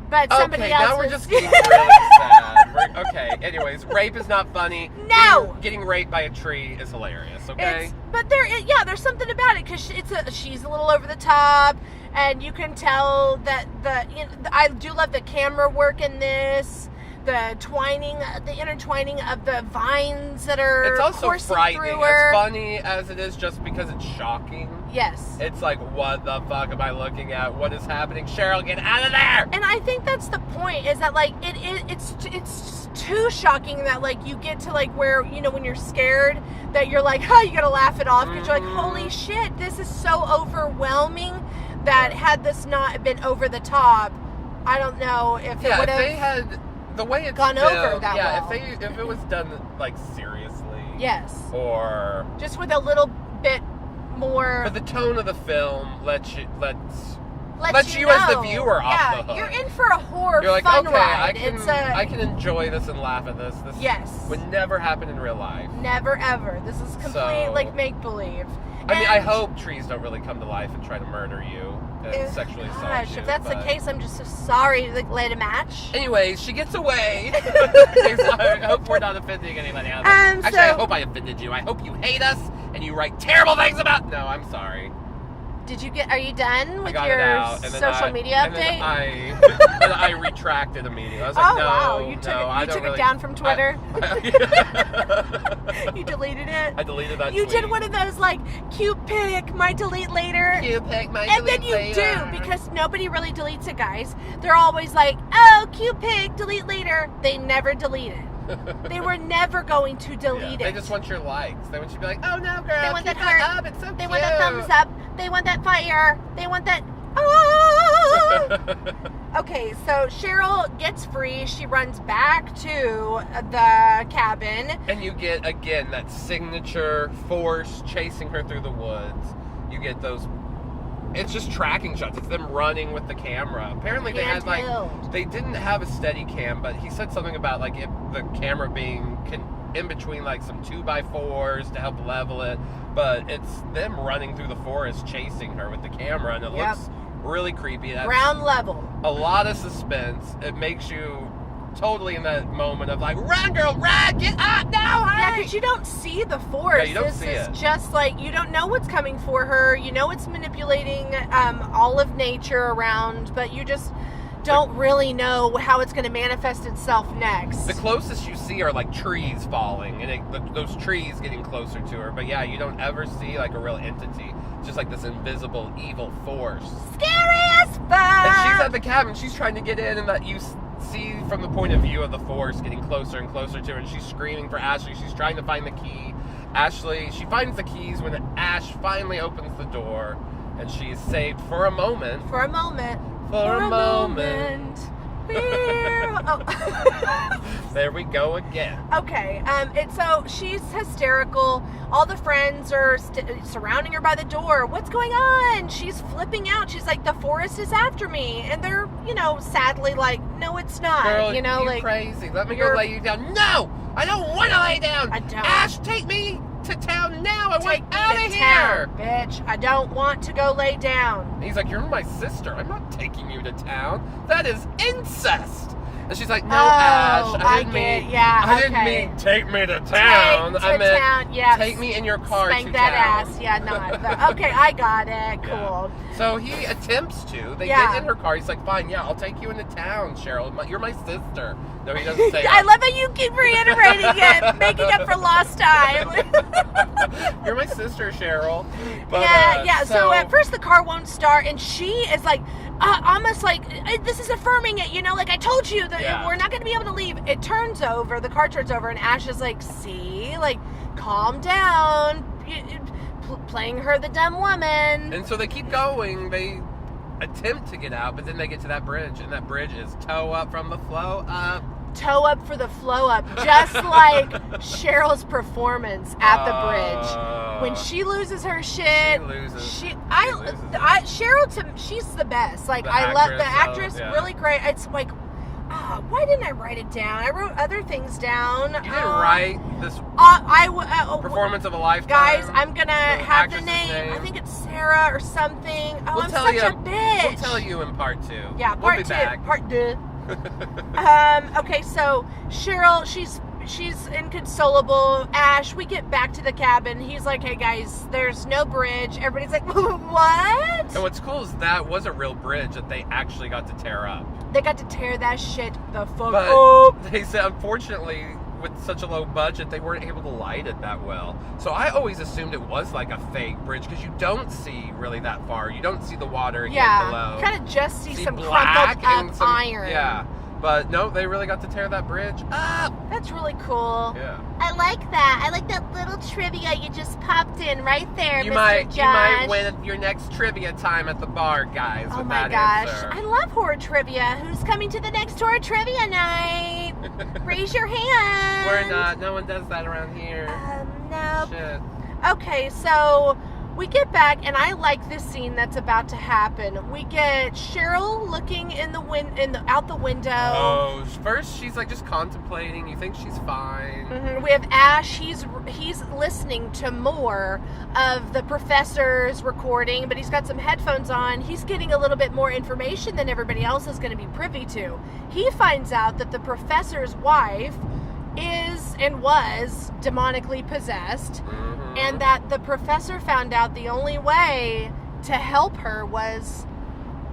But somebody else. Okay, now we're just getting really sad. Okay, anyways, rape is not funny. No! Getting raped by a tree is hilarious, okay? But there's something about it, because she's a little over the top, and you can tell that I do love the camera work in this. The intertwining of the vines that are it's also coursing frightening. Through her. As funny as it is, just because it's shocking. Yes. It's like, what the fuck am I looking at? What is happening? Cheryl, get out of there! And I think that's the point. Is that like it's too shocking that like you get to like where when you're scared that you're like, oh, you gotta laugh it off because you're like, holy shit, this is so overwhelming that had this not been over the top, I don't know if it would have. If they had. The way it's gone filmed, over that well. if it was done like seriously, yes, or just with a little bit more. But the tone of the film lets you know. as the viewer off the hook. You're in for a horror You're like, fun okay, ride. I can enjoy this and laugh at this. This would never happen in real life. Never ever. This is complete like make believe. I mean, I hope trees don't really come to life and try to murder you and sexually assault you. If that's the case, I'm just so sorry to light a match. Anyways, she gets away. I hope we're not offending anybody out there. Actually, I hope I offended you. I hope you hate us and you write terrible things about. No, I'm sorry. Are you done with your social media update? And I retracted immediately. I was like, wow. You took it down from Twitter? You deleted it? I deleted that You tweet. did one of those, like, cute pic, might delete later. Cute pic, might delete later. And then you do, because nobody really deletes it, guys. They're always like, oh, cute pic, delete later. They never delete it. They were never going to delete it. They just want your likes. They want you to be like, oh no, girl, They want keep that heart. up. It's so They cute. want that thumbs up. They want that fire. They want that. Oh! Okay, so Cheryl gets free. She runs back to the cabin. And you get, again, that signature force chasing her through the woods. You get those... It's just tracking shots. It's them running with the camera. Apparently they had, like... Handheld. They didn't have a steady cam, but he said something about, like, the camera being in between, like, some 2x4s to help level it. But it's them running through the forest chasing her with the camera, and it looks really creepy. That's Ground level. a lot of suspense. It makes you totally in that moment of like, run, girl, run, get up, now, Yeah, hurry! because you don't see the forest. Yeah, you don't this see is it. just like, you don't know what's coming for her. You know it's manipulating all of nature around, but you just don't really know how it's going to manifest itself next. The closest you see are like trees falling, and those trees getting closer to her. But yeah, you don't ever see like a real entity. It's just like this invisible evil force. Scary as fuck! And she's at the cabin. She's trying to get in, and that you see from the point of view of the force getting closer and closer to her. And she's screaming for Ashley. She's trying to find the key. She finds the keys when Ash finally opens the door, and she's saved for a moment. For a moment. For a moment. Oh. There we go again. Okay, so she's hysterical. All the friends are surrounding her by the door. What's going on? She's flipping out. She's like, the forest is after me. And they're, sadly like, no, it's not. Girl, you you're crazy. Let me go lay you down. No! I don't want to lay down! I don't. Ash, take me to town now! I Take want me out to of here! town, bitch. I don't want to go lay down. And he's like, you're my sister. I'm not taking you to town. That is incest! And she's like, no, Ash. I didn't mean take me to town. I meant take me in your car Spank to that town. ass. Yeah, not. Okay, I got it. Cool. Yeah. So he attempts to. They get in her car. He's like, fine, yeah, I'll take you into town, Cheryl. You're my sister. No, he doesn't say I that. love how you keep reiterating it, making up for lost time. You're my sister, Cheryl. But, yeah. So at first the car won't start, and she is like, almost like, this is affirming it, like I told you that we're not going to be able to leave. It turns over, the car turns over, and Ash is like, see, like, calm down, playing her the dumb woman. And so they keep going. They attempt to get out, but then they get to that bridge, and that bridge is toe up from the flow up. Toe up for the flow up, just like Cheryl's performance at the bridge. When she loses her shit, Cheryl, she's the best. Like, I love the actress, really great. It's like, why didn't I write it down? I wrote other things down. You didn't write this performance of a lifetime? Guys, I'm going to have the name. I think it's Sarah or something. I'm such a bitch. We'll tell you in part 2. Yeah, part 2. Part 2. Okay, so Cheryl, she's inconsolable. Ash, we get back to the cabin. He's like, hey guys, there's no bridge. Everybody's like, what? And what's cool is that was a real bridge that they actually got to tear up. They got to tear that shit the fuck but up. They said, unfortunately, with such a low budget, they weren't able to light it that well. So I always assumed it was like a fake bridge, because you don't see really that far. You don't see the water again below. You kind of just see some black crumpled up iron. Yeah. But no, they really got to tear that bridge up. That's really cool. Yeah. I like that. I like that little trivia you just popped in right there, You Mr. might Josh. win your next trivia time at the bar, guys. Oh with my that gosh. answer. I love horror trivia. Who's coming to the next horror trivia night? Raise your hand. We're not. No one does that around here. No. Shit. Okay, so we get back, and I like this scene that's about to happen. We get Cheryl looking out the window. Oh, first she's like just contemplating. You think she's fine. Mm-hmm. We have Ash. He's listening to more of the professor's recording, but he's got some headphones on. He's getting a little bit more information than everybody else is going to be privy to. He finds out that the professor's wife is and was demonically possessed, and that the professor found out the only way to help her was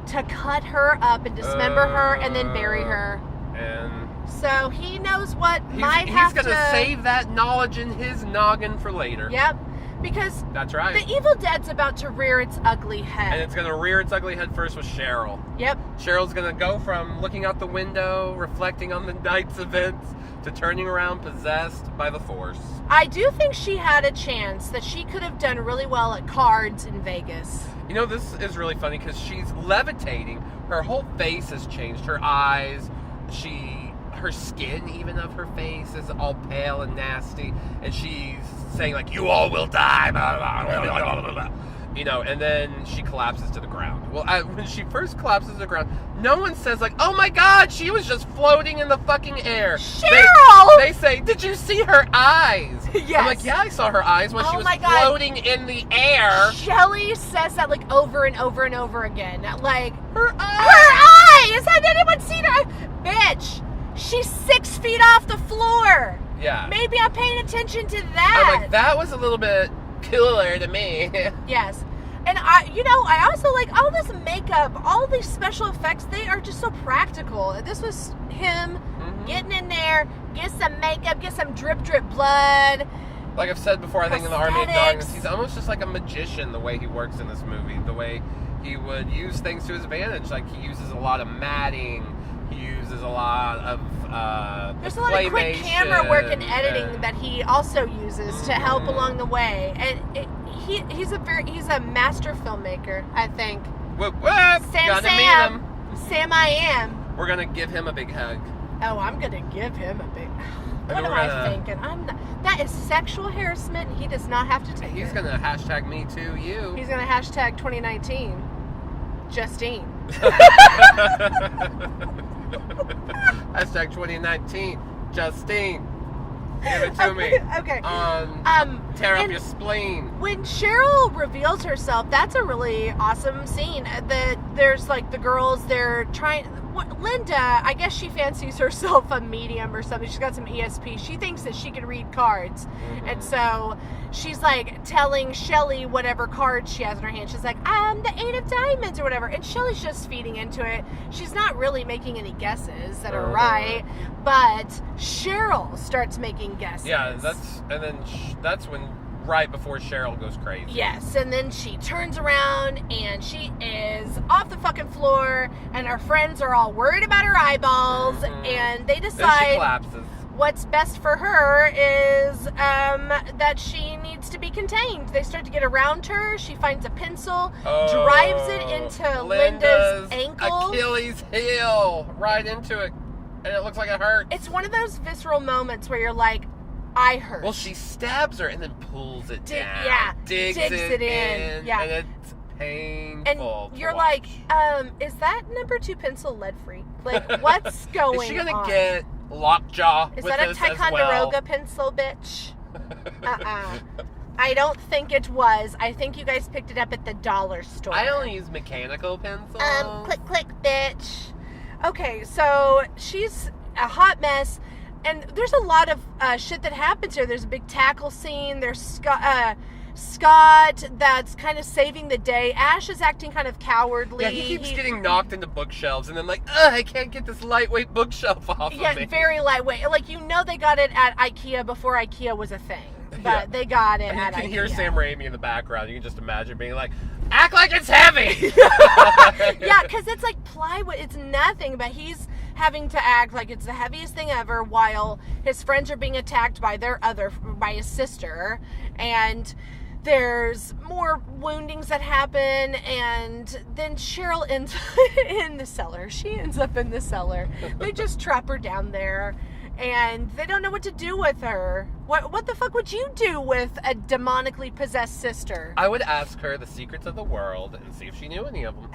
to cut her up and dismember her and then bury her. And so he knows what he's have to... He's going to save that knowledge in his noggin for later. Yep. Because that's right. The Evil Dead's about to rear its ugly head. And it's going to rear its ugly head first with Cheryl. Yep. Cheryl's going to go from looking out the window, reflecting on the night's events, to turning around possessed by the Force. I do think she had a chance that she could have done really well at cards in Vegas. You know, this is really funny because she's levitating. Her whole face has changed. Her eyes, her skin even of her face is all pale and nasty. And she's saying like, "You all will die." Blah, blah, blah, blah, blah, blah. You know, and then she collapses to the ground. Well, when she first collapses to the ground, no one says like, "Oh my God, she was just floating in the fucking air." Cheryl! They say, "Did you see her eyes?" Yes. I'm like, "Yeah, I saw her eyes when she was my God. floating in the air." Shelley says that like over and over and over again. Like, Her eyes! her eyes! Had anyone seen her? Bitch, she's 6 feet off the floor. Yeah. Maybe I'm paying attention to that. I'm like, that was a little bit cooler to me. Yes. And I also like all this makeup, all these special effects, they are just so practical. This was him getting in there, get some makeup, get some drip blood. Like I've said before, I think in the Army of Prosthetics. Darkness, he's almost just like a magician the way he works in this movie. The way he would use things to his advantage. Like he uses a lot of matting, he uses a lot of there's a lot of quick camera work and editing that he also uses to help along the way. And he's a master filmmaker, I think. Whoop, whoop. Gotta meet him. Sam I am. We're gonna give him a big hug. Oh, I'm gonna give him a big. What Maybe am I thinking? That is sexual harassment. He does not have to take it. He's gonna hashtag me too, you. He's gonna hashtag 2019. Justine. Hashtag 2019. Justine. Give it to me. Okay. Tear up your spleen. When Cheryl reveals herself, that's a really awesome scene. There's like the girls, they're trying. Linda, I guess she fancies herself a medium or something. She's got some ESP. She thinks that she can read cards. And so she's like telling Shelley whatever card she has in her hand. She's like, the 8 of diamonds or whatever. And Shelley's just feeding into it. She's not really making any guesses that are right. But Cheryl starts making guesses. Yeah, that's when right before Cheryl goes crazy. Yes, and then she turns around and she is off the fucking floor, and our friends are all worried about her eyeballs, and they Then she decide collapses. what's best for her is that she needs to be contained. They start to get around her. She finds a pencil, drives it into Linda's ankle. Achilles heel, right into it, and it looks like it hurts. It's one of those visceral moments where you're like, I hurt. Well, she stabs her and then pulls it down. Yeah, digs it in. Yeah. And it's painful. And you're to like, watch. is that number 2 pencil lead free? Like, what's going on? Is she gonna get lockjaw Is with that a this as Ticonderoga well? pencil, bitch? I don't think it was. I think you guys picked it up at the dollar store. I only use mechanical pencils. Click, bitch. Okay, so she's a hot mess. And there's a lot of shit that happens here. There's a big tackle scene. There's Scott that's kind of saving the day. Ash is acting kind of cowardly. Yeah, he keeps getting knocked into bookshelves and then like, I can't get this lightweight bookshelf off of me. Yeah, very lightweight. Like, they got it at IKEA before IKEA was a thing. But they got it and at IKEA. You can hear Sam Raimi in the background. You can just imagine being like, act like it's heavy! Yeah, because it's like plywood. It's nothing, but he's having to act like it's the heaviest thing ever while his friends are being attacked by by his sister, and there's more woundings that happen, and then Cheryl ends in the cellar. She ends up in the cellar. They just trap her down there, and they don't know what to do with her. What the fuck would you do with a demonically possessed sister? I would ask her the secrets of the world and see if she knew any of them.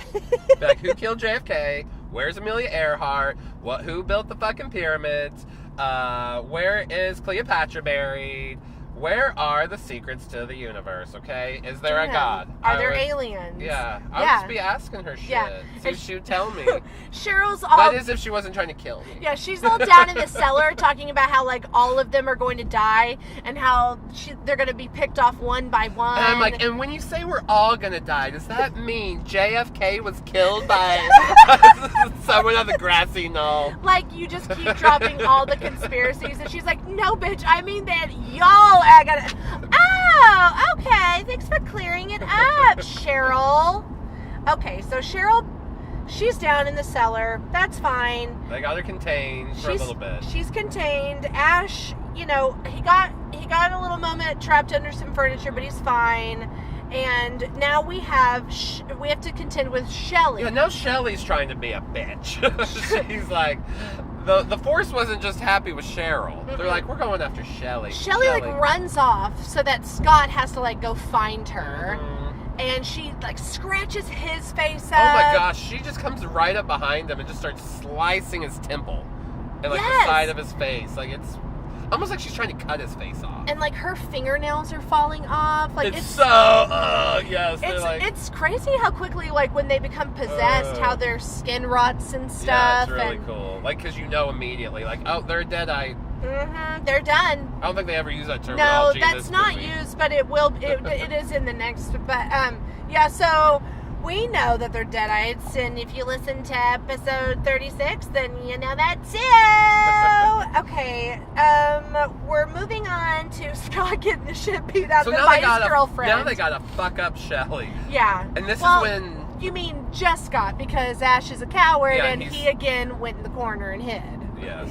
Be like, who killed JFK? Where's Amelia Earhart? Who built the fucking pyramids? Where is Cleopatra buried? Where are the secrets to the universe, okay? Is there a God? Are there aliens? Yeah. I would just be asking her shit. Yeah. See if she would tell me. Chery's all... That is if she wasn't trying to kill me. Yeah, she's all down in the cellar talking about how, like, all of them are going to die and how they're going to be picked off one by one. And I'm like, and when you say we're all going to die, does that mean JFK was killed by someone on the grassy knoll? Like, you just keep dropping all the conspiracies. And she's like, no, bitch, I mean that y'all are going to... Oh, okay. Thanks for clearing it up, Cheryl. Okay, so Cheryl she's down in the cellar. That's fine. They got her contained for a little bit. She's contained. Ash, he got a little moment trapped under some furniture, but he's fine. And now we have to contend with Shelly. Yeah, now Shelly's trying to be a bitch. She's like, the Force wasn't just happy with Cheryl. They're like, we're going after Shelly. Shelly like runs off so that Scott has to like go find her. And she like scratches his face up. Oh my gosh, she just comes right up behind him and just starts slicing his temple and like the side of his face. Like it's almost like she's trying to cut his face off. And like her fingernails are falling off. Like it's so yes. It's crazy how quickly like when they become possessed, how their skin rots and stuff. Yeah, it's really cool. Like because immediately, like they're a Deadite. They're done. I don't think they ever use that terminology. No, that's not used, but it will. It is in the next. But yeah. So we know that they're Deadites, and if you listen to episode 36, then you know that too. Okay. We're moving on to Scott getting the shit beat out of by his girlfriend. Now they gotta fuck up Shelly. Yeah. And this is when. You mean just Scott, because Ash is a coward, and he again went in the corner and hid. Yes.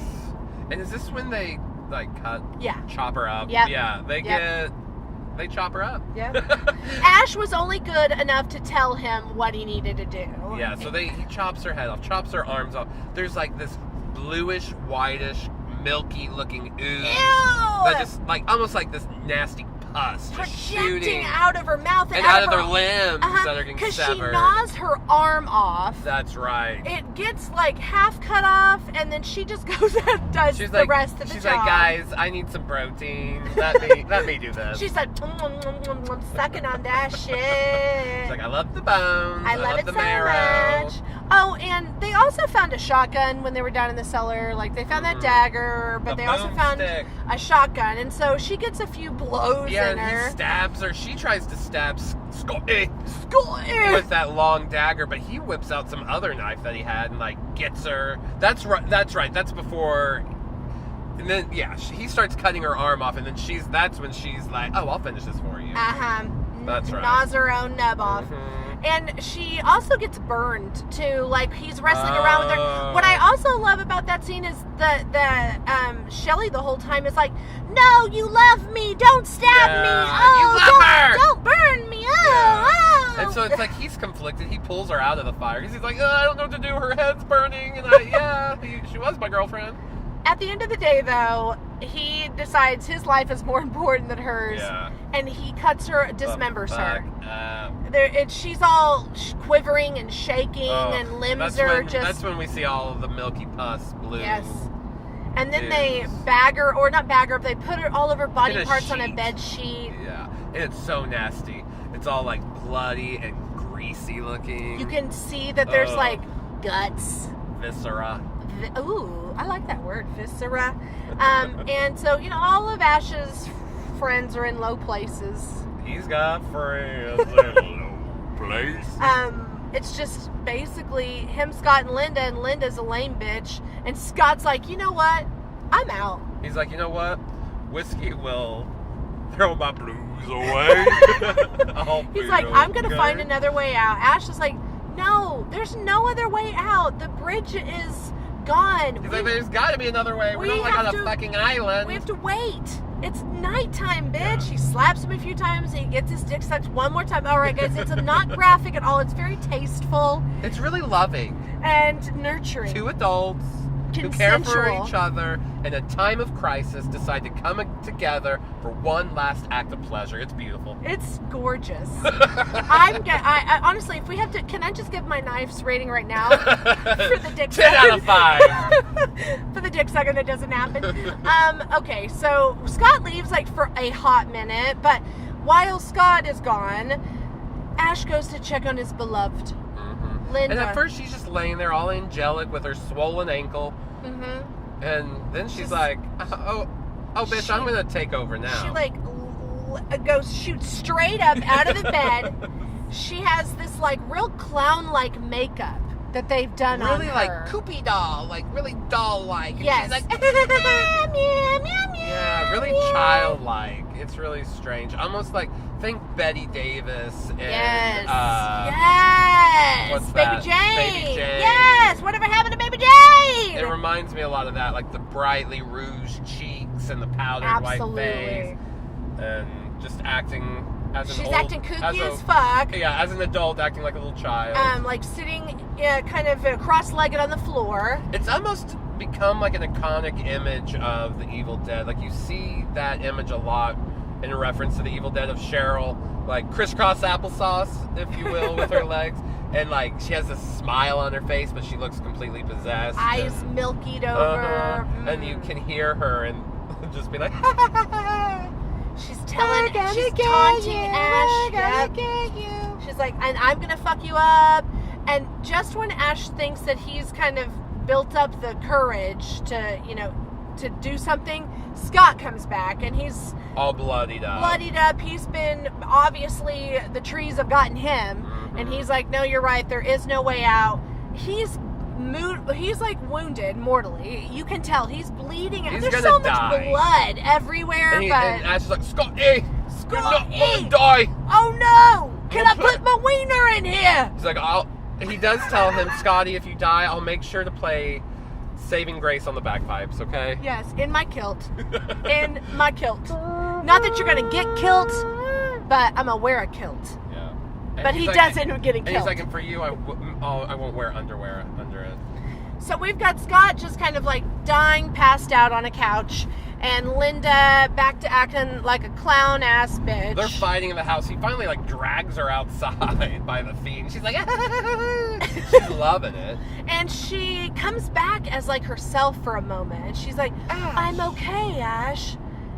And is this when they like chop her up? Yep. Yeah, they chop her up. Yeah. Ash was only good enough to tell him what he needed to do. Yeah, so he chops her head off, chops her arms off. There's like this bluish, whitish, milky looking ooze. Ew! That just like almost like this nasty pus just shooting out of her mouth and out of their limbs that are getting severed. Because she gnaws her arm off. That's right. It gets like half cut off, and then she just goes and does the rest of the job. She's like, guys, I need some protein. Let me do this. She's like, sucking on that shit. She's like, I love the bones. I love it the so marrow. much. Oh, and they also found a shotgun when they were down in the cellar. Like, they found that dagger, but they also found a shotgun. And so she gets a few blows in her. He stabs her. She tries to stab Scott with that long dagger, but he whips out some other knife that he had and, like, gets her. That's right. That's before... And then, he starts cutting her arm off, and then that's when she's like, oh, I'll finish this for you. That's right. Gnaws her own nub off. And she also gets burned too. Like he's wrestling around with her. What I also love about that scene is the Shelly the whole time is like, "No, you love me. Don't stab me. Oh, you love her. Don't burn me. Oh." And so it's like he's conflicted. He pulls her out of the fire because he's like, I don't know what to do. Her head's burning, and she was my girlfriend. At the end of the day, though, he decides his life is more important than hers, and he cuts her, dismembers her. She's all quivering and shaking, and limbs are just... That's when we see all of the milky pus blue. Yes. And then they bag her, or not bag her, but they put her all of her body parts on a bed sheet. Yeah, it's so nasty. It's all like bloody and greasy looking. You can see that there's like guts. Viscera. Ooh, I like that word, viscera. And so, all of Ash's friends are in low places. He's got friends in low places. It's just basically him, Scott, and Linda, and Linda's a lame bitch. And Scott's like, you know what? I'm out. He's like, you know what? Whiskey will throw my blues away. He's like, I'm going to find another way out. Ash is like, no, there's no other way out. The bridge is gone. He's like, there's got to be another way. We're not like on a fucking island. We have to wait. It's nighttime, bitch. Yeah. He slaps him a few times. He gets his dick sucked one more time. All right, guys, it's not graphic at all. It's very tasteful. It's really loving. And nurturing. Two adults who care for each other in a time of crisis decide to come together for one last act of pleasure. It's beautiful. It's gorgeous. I honestly, if we have to, can I just give my knife's rating right now for the dick 10 out of 5 for the dick sucking that doesn't happen. Okay, so Scott leaves like for a hot minute, but while Scott is gone, Ash goes to check on his beloved. Linda. And at first she's just laying there all angelic with her swollen ankle. And then she's like, oh bitch, I'm going to take over now. She like shoots straight up out of the bed. She has this like real clown-like makeup that they've done on her. Really like Koopy doll, like really doll-like. And yes. She's like, yeah, really meow. childlike. It's really strange. Almost like, think Betty Davis. And, yes. Yes! What's Baby that? Jane! Baby Jane. Yes! Whatever happened to Baby Jane? It reminds me a lot of that, like the brightly rouged cheeks and the powdered white face. And just acting as an She's old... acting kooky as fuck. Yeah, as an adult, acting like a little child. Like sitting kind of cross-legged on the floor. It's almost become like an iconic image of the Evil Dead. Like, you see that image a lot in reference to the Evil Dead of Cheryl, like crisscross applesauce, if you will, with her legs. And, like, she has a smile on her face, but she looks completely possessed. Eyes and, milkied over. And you can hear her and just be like, she's taunting Ash. Yep. She's like, and I'm gonna fuck you up. And just when Ash thinks that he's kind of built up the courage to, to do something, Scott comes back and he's all bloodied up. He's been, obviously, the trees have gotten him. Mm-hmm. And he's like, no, you're right. There is no way out. He's like wounded mortally. You can tell he's bleeding. There's so much blood everywhere. And Ash is like, Scott, you're not E. gonna die. Oh no! Can I put my wiener in here? He's like, he does tell him, Scotty, if you die, I'll make sure to play Saving Grace on the bagpipes, okay? Yes, in my kilt. In my kilt. Not that you're gonna get kilt, but I'm gonna wear a kilt. Yeah. But he does end up getting and killed. He's like, and for you, I won't wear underwear under it. So we've got Scott just kind of like dying, passed out on a couch, and Linda back to acting like a clown ass bitch. They're fighting in the house. He finally like drags her outside by the feet. She's like, she's loving it. And she comes back as like herself for a moment. And she's like, Ash. I'm okay, Ash.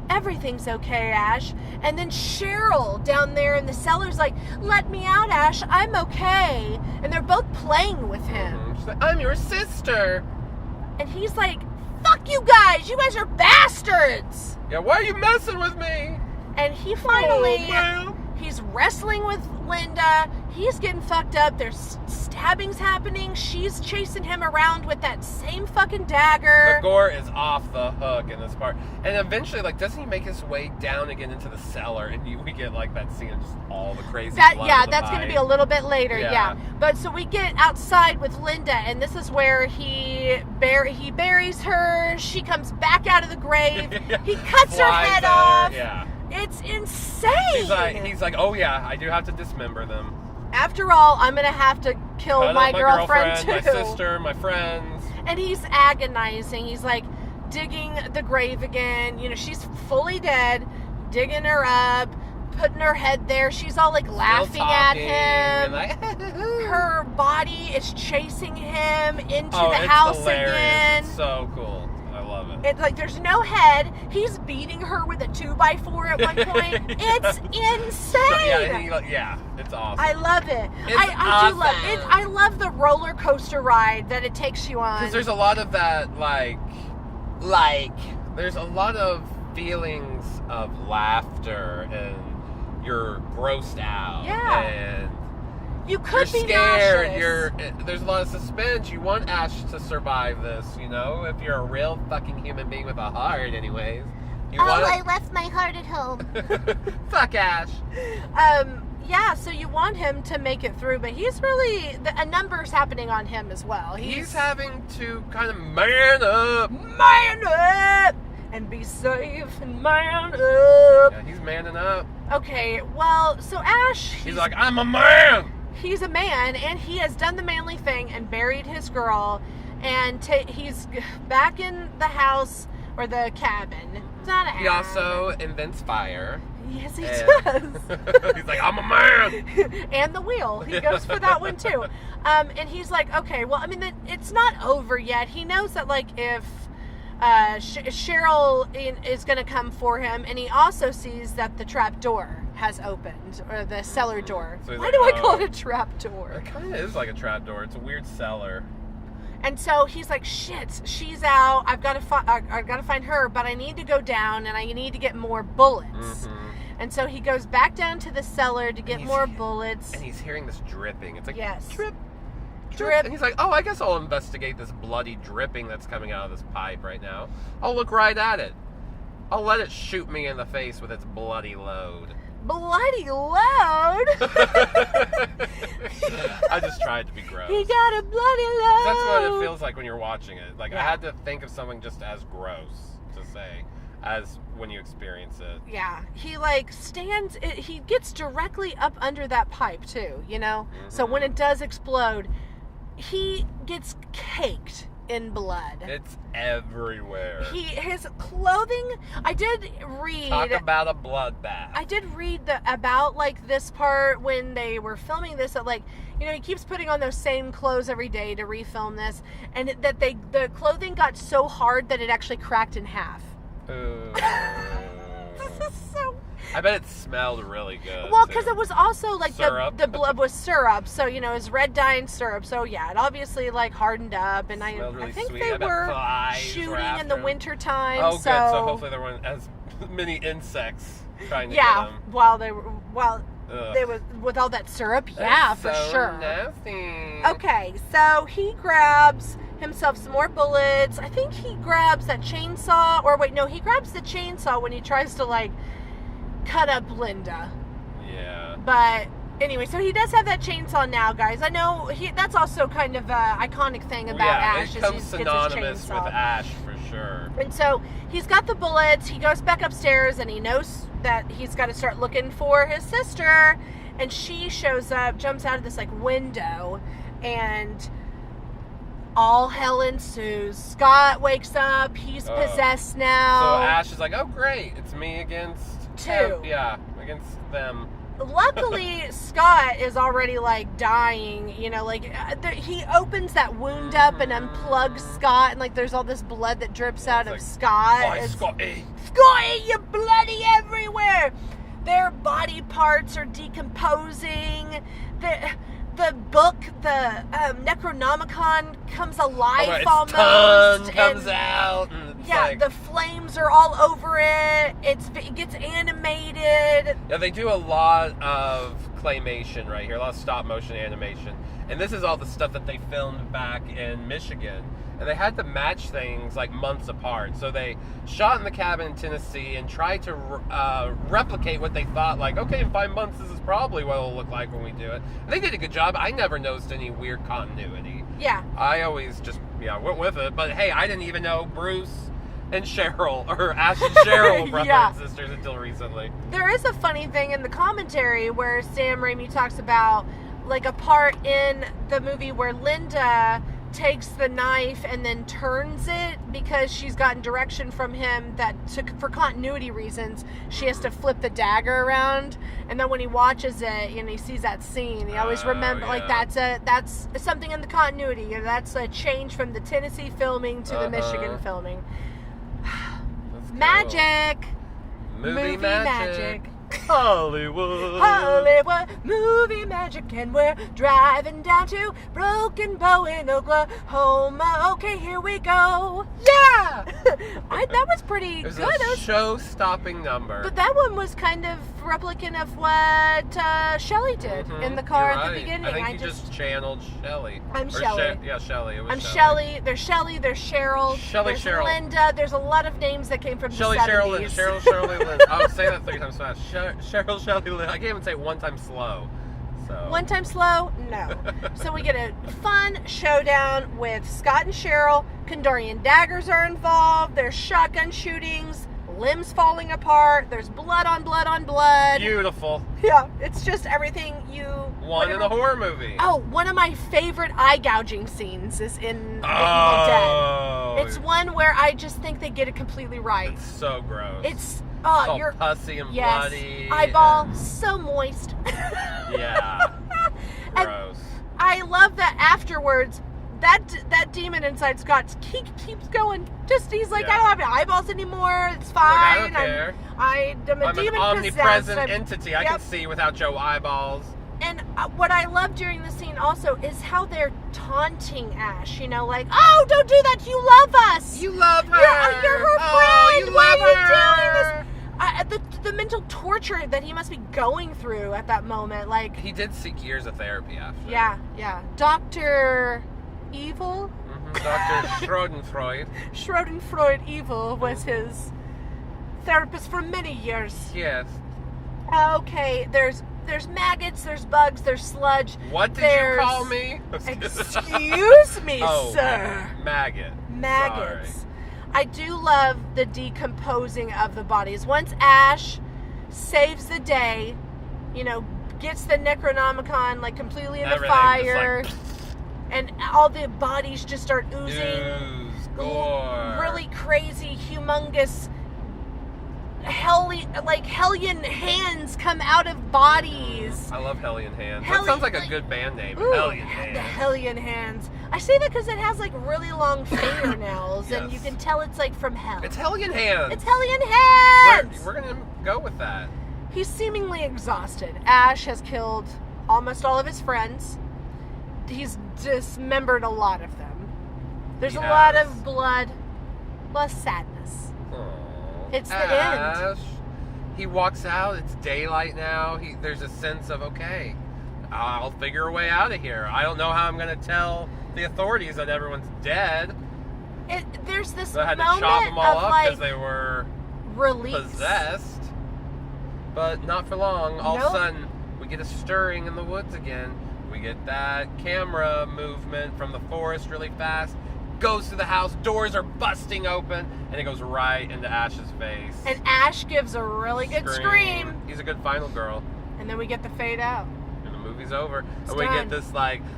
Everything's okay, Ash. And then Cheryl down there in the cellar's like, let me out, Ash. I'm okay. And they're both playing with him. Mm-hmm. She's like, I'm your sister. And he's like, fuck you guys. You guys are bastards. Yeah, why are you messing with me? And he finally, he's wrestling with Linda. He's getting fucked up. There's stabbings happening. She's chasing him around with that same fucking dagger. The gore is off the hook in this part. And eventually, like, doesn't he make his way down again into the cellar? And we get, like, that scene of just all the crazy blood. Yeah, that's going to be a little bit later, yeah. But so we get outside with Linda, and this is where he buries her. She comes back out of the grave. He cuts her head off. Yeah. It's insane. He's like, oh yeah, I do have to dismember them. After all, I'm going to have to kill my girlfriend too. My sister, my friends. And he's agonizing. He's like digging the grave again. She's fully dead, digging her up, putting her head there. She's all like laughing at him. Her body is chasing him into the house hilarious. Again. It's so cool. I love it. It's like there's no head. He's beating her with a 2x4 at one point. It's insane. Yeah, it's awesome. I love it. It's I do love awesome. it. I love the roller coaster ride that it takes you on. Because there's a lot of that, like, there's a lot of feelings of laughter and you're grossed out. Yeah. And you could you're be scared. nauseous. There's a lot of suspense. You want Ash to survive this, if you're a real fucking human being with a heart, anyways. I left my heart at home. Fuck Ash. Yeah, so you want him to make it through, but he's really a number's happening on him as well. He's having to kind of man up, and be safe and man up. Yeah, he's manning up. Okay, well, so Ash, he's like, I'm a man. He's a man, and he has done the manly thing and buried his girl, and he's back in the house or the cabin. It's not a house. He also invents fire. Yes, he does. He's like, I'm a man. And the wheel. He goes for that one, too. And he's like, okay, well, I mean, it's not over yet. He knows that, like, if Cheryl is going to come for him, and he also sees that the trap door has opened, or the cellar door. So Why do I call it a trap door? It kind of is like a trap door. It's a weird cellar. And so he's like, shit, she's out. I've got to find her, but I need to go down, and I need to get more bullets. Mm-hmm. And so he goes back down to the cellar to get more bullets. And he's hearing this dripping. It's like, yes. Drip. Drip. And he's like, oh, I guess I'll investigate this bloody dripping that's coming out of this pipe right now. I'll look right at it. I'll let it shoot me in the face with its bloody load. Bloody load? I just tried to be gross. He got a bloody load. That's what it feels like when you're watching it. Like, I Yeah. had to think of something just as gross to say as when you experience it. Yeah, he like stands. He gets directly up under that pipe too. You know, so when it does explode, he gets caked in blood. It's everywhere. His clothing. I did read. Talk about a bloodbath. I did read about like this part when they were filming this. That like, you know, he keeps putting on those same clothes every day to refilm this, and that the clothing got so hard that it actually cracked in half. Ooh. This is so. I bet it smelled really good. Well, too. because it was also like Syrup. the blood was syrup, so you know it was red dye and syrup. So yeah, it obviously like hardened up, and Smelled I really think sweet. they I bet were flies shooting were in the after 'em. winter time. Oh, so, good. So hopefully there weren't as many insects trying to yeah, get them. while Ugh. they were with all that syrup, yeah, That's for so sure. Nasty. Okay, so he grabs himself some more bullets. I think he grabs that chainsaw, or wait, no, he grabs the chainsaw when he tries to like cut up Linda. Yeah. But anyway, so he does have that chainsaw now, guys. I know that's also kind of an iconic thing about Ash. It is comes he gets his synonymous with chainsaw. Ash for sure. And so he's got the bullets. He goes back upstairs, and he knows that he's got to start looking for his sister. And she shows up, jumps out of this like window, and all hell ensues. Scott wakes up. He's possessed now. So Ash is like, "Oh great, it's me against Two. Yeah, against them." Luckily, Scott is already like dying. You know, like he opens that wound up and unplugs Scott, and like there's all this blood that drips out of like, Scott. Why, It's- Scotty? Scotty, you're bloody everywhere. Their body parts are decomposing. The book, the Necronomicon, comes alive almost. Tongue comes and- out. And it's Yeah, like, the flames are all over it. It gets animated. yeah, they do a lot of claymation right here, a lot of stop motion animation. And this is all the stuff that they filmed back in Michigan. And they had to match things like months apart. So they shot in the cabin in Tennessee and tried to replicate what they thought, like, okay, in 5 months, this is probably what it'll look like when we do it. And they did a good job. I never noticed any weird continuity. Yeah. I always just, went with it. But hey, I didn't even know Bruce and Cheryl, or Ash and Cheryl were brother Yeah. and sisters until recently. There is a funny thing in the commentary where Sam Raimi talks about like a part in the movie where Linda takes the knife and then turns it because she's gotten direction from him that for continuity reasons she has to flip the dagger around, and then when he watches it and he sees that scene, he always remember like that's something in the continuity. That's a change from the Tennessee filming to the Michigan filming. That's cool. Magic. Movie magic. Hollywood movie magic, and we're driving down to Broken Bow in Oklahoma. Okay, here we go. Yeah, that was pretty It was good. a show-stopping number. But that one was kind of replicant of what Shelley did in the car You're at the right. beginning. I think you just channeled Shelley. I'm Or Shelley. Shelley. It was I'm Shelley. There's Shelley. There's Cheryl. Shelley, there's Cheryl. Linda. There's a lot of names that came from Shelley, the 70s. Cheryl, Lynn. Cheryl, Shirley, Lynn. I'll say that 3 times fast. Cheryl, Shelley, Lynn. I can't even say it 1 time slow. So. One time slow? No. So we get a fun showdown with Scott and Cheryl. Kandarian daggers are involved. There's shotgun shootings. Limbs falling apart. There's blood on blood on blood. Beautiful. Yeah, it's just everything you One in a horror movie. Oh, one of my favorite eye gouging scenes is in The Evil Oh. Dead. It's one where I just think they get it completely right. It's so gross. It's all you're pussy and yes, bloody. eyeball so moist. Yeah. And Gross. I love that afterwards. That demon inside Scott keeps going. Just he's like, Yeah. I don't have eyeballs anymore. It's fine. I don't care. I'm a I'm demon an omnipresent possessed. entity. I can see without your eyeballs. And what I love during the scene also is how they're taunting Ash. You know, like, oh, don't do that. You love us. You love her. You're her Oh, friend. you Why love are you her. doing this? The mental torture that he must be going through at that moment. Like, He did seek years of therapy after. yeah. Dr. Evil? Dr. Schrodenfreud. Schrodenfreud Evil was his therapist for many years. Yes. Okay, there's There's maggots, there's bugs, there's sludge. What did you call me? Excuse me, sir. Sorry. Maggots. I do love the decomposing of the bodies. Once Ash saves the day, gets the Necronomicon like completely in the fire, and all the bodies just start oozing. Gore. Really crazy, humongous, Hellion hands come out of bodies. I love Hellion Hands. That sounds like a good band name. Hellion Hands. The Hellion Hands. I say that because it has like really long fingernails, and you can tell it's like from hell. It's Hellion Hands. It's Hellion Hands. We're gonna go with that. He's seemingly exhausted. Ash has killed almost all of his friends. He's dismembered a lot of them. There's a lot of blood, plus sadness. Aww. It's the Ash. end. He walks out. It's daylight now. There's a sense of, okay, I'll figure a way out of here. I don't know how I'm going to tell the authorities that everyone's dead. There's this So I had to moment chop them all of up because they were release. possessed. But not for long. All of a sudden, we get a stirring in the woods again. We get that camera movement from the forest really fast. Goes to the house, doors are busting open, and it goes right into Ash's face. And Ash gives a really good scream. He's a good final girl. And then we get the fade out. And the movie's over. It's and we done. get this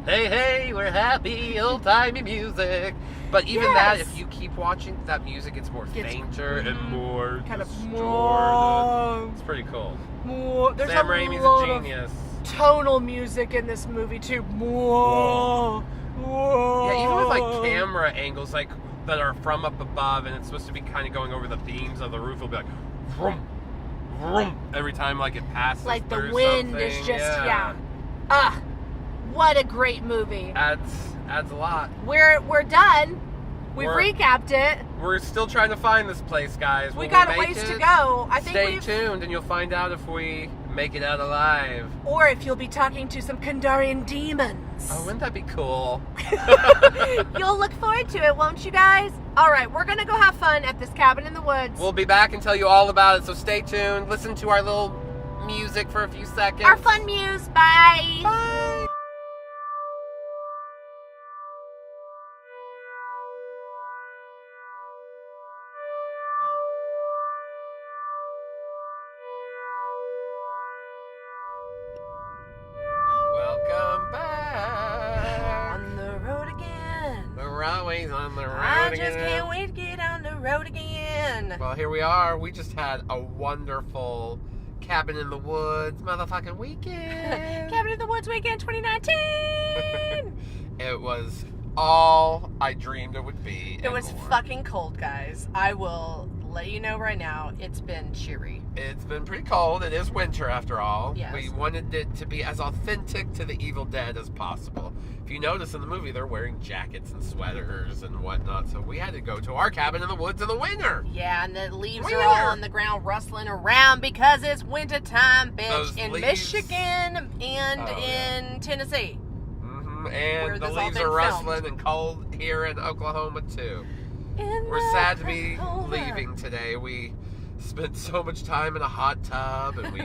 hey, we're happy, old-timey music. But even that, if you keep watching, that music gets more fainter and more kind of distorted. more. It's pretty cool. More. There's Sam a Raimi's lot a genius. of tonal music in this movie too. More. Whoa. Yeah, even with like camera angles like that are from up above, and it's supposed to be kind of going over the beams of the roof. It'll be like, vroom, vroom, every time like it passes. Like the through wind something. is just what a great movie. Adds a lot. We're done. We've recapped it. We're still trying to find this place, guys. We got a ways to go. I think Stay tuned, and you'll find out if we make it out alive, or if you'll be talking to some Kandarian demons. Oh, wouldn't that be cool? You'll look forward to it, won't you guys? All right, we're gonna go have fun at this cabin in the woods. We'll be back and tell you all about it, so stay tuned. Listen to our little music for a few seconds. Our fun muse. Bye. Bye. Welcome back. On the road again. We're always on the road I again. just can't wait to get on the road again. Well, here we are. We just had a wonderful cabin in the woods motherfucking weekend. Cabin in the Woods weekend 2019. It was all I dreamed it would be. It was fucking cold, guys. I will let you know right now, it's been cheery. It's been pretty cold. It is winter after all. Yes. We wanted it to be as authentic to the Evil Dead as possible. If you notice in the movie, they're wearing jackets and sweaters and whatnot, so we had to go to our cabin in the woods in the winter. Yeah, and the leaves are all on the ground rustling around because it's wintertime, bitch, Those in leaves- Michigan and in Tennessee. Mm-hmm. Where And the this all leaves been are rustling filmed. and cold here in Oklahoma, too. In We're sad to be Oklahoma. leaving today. We spent so much time in a hot tub, and we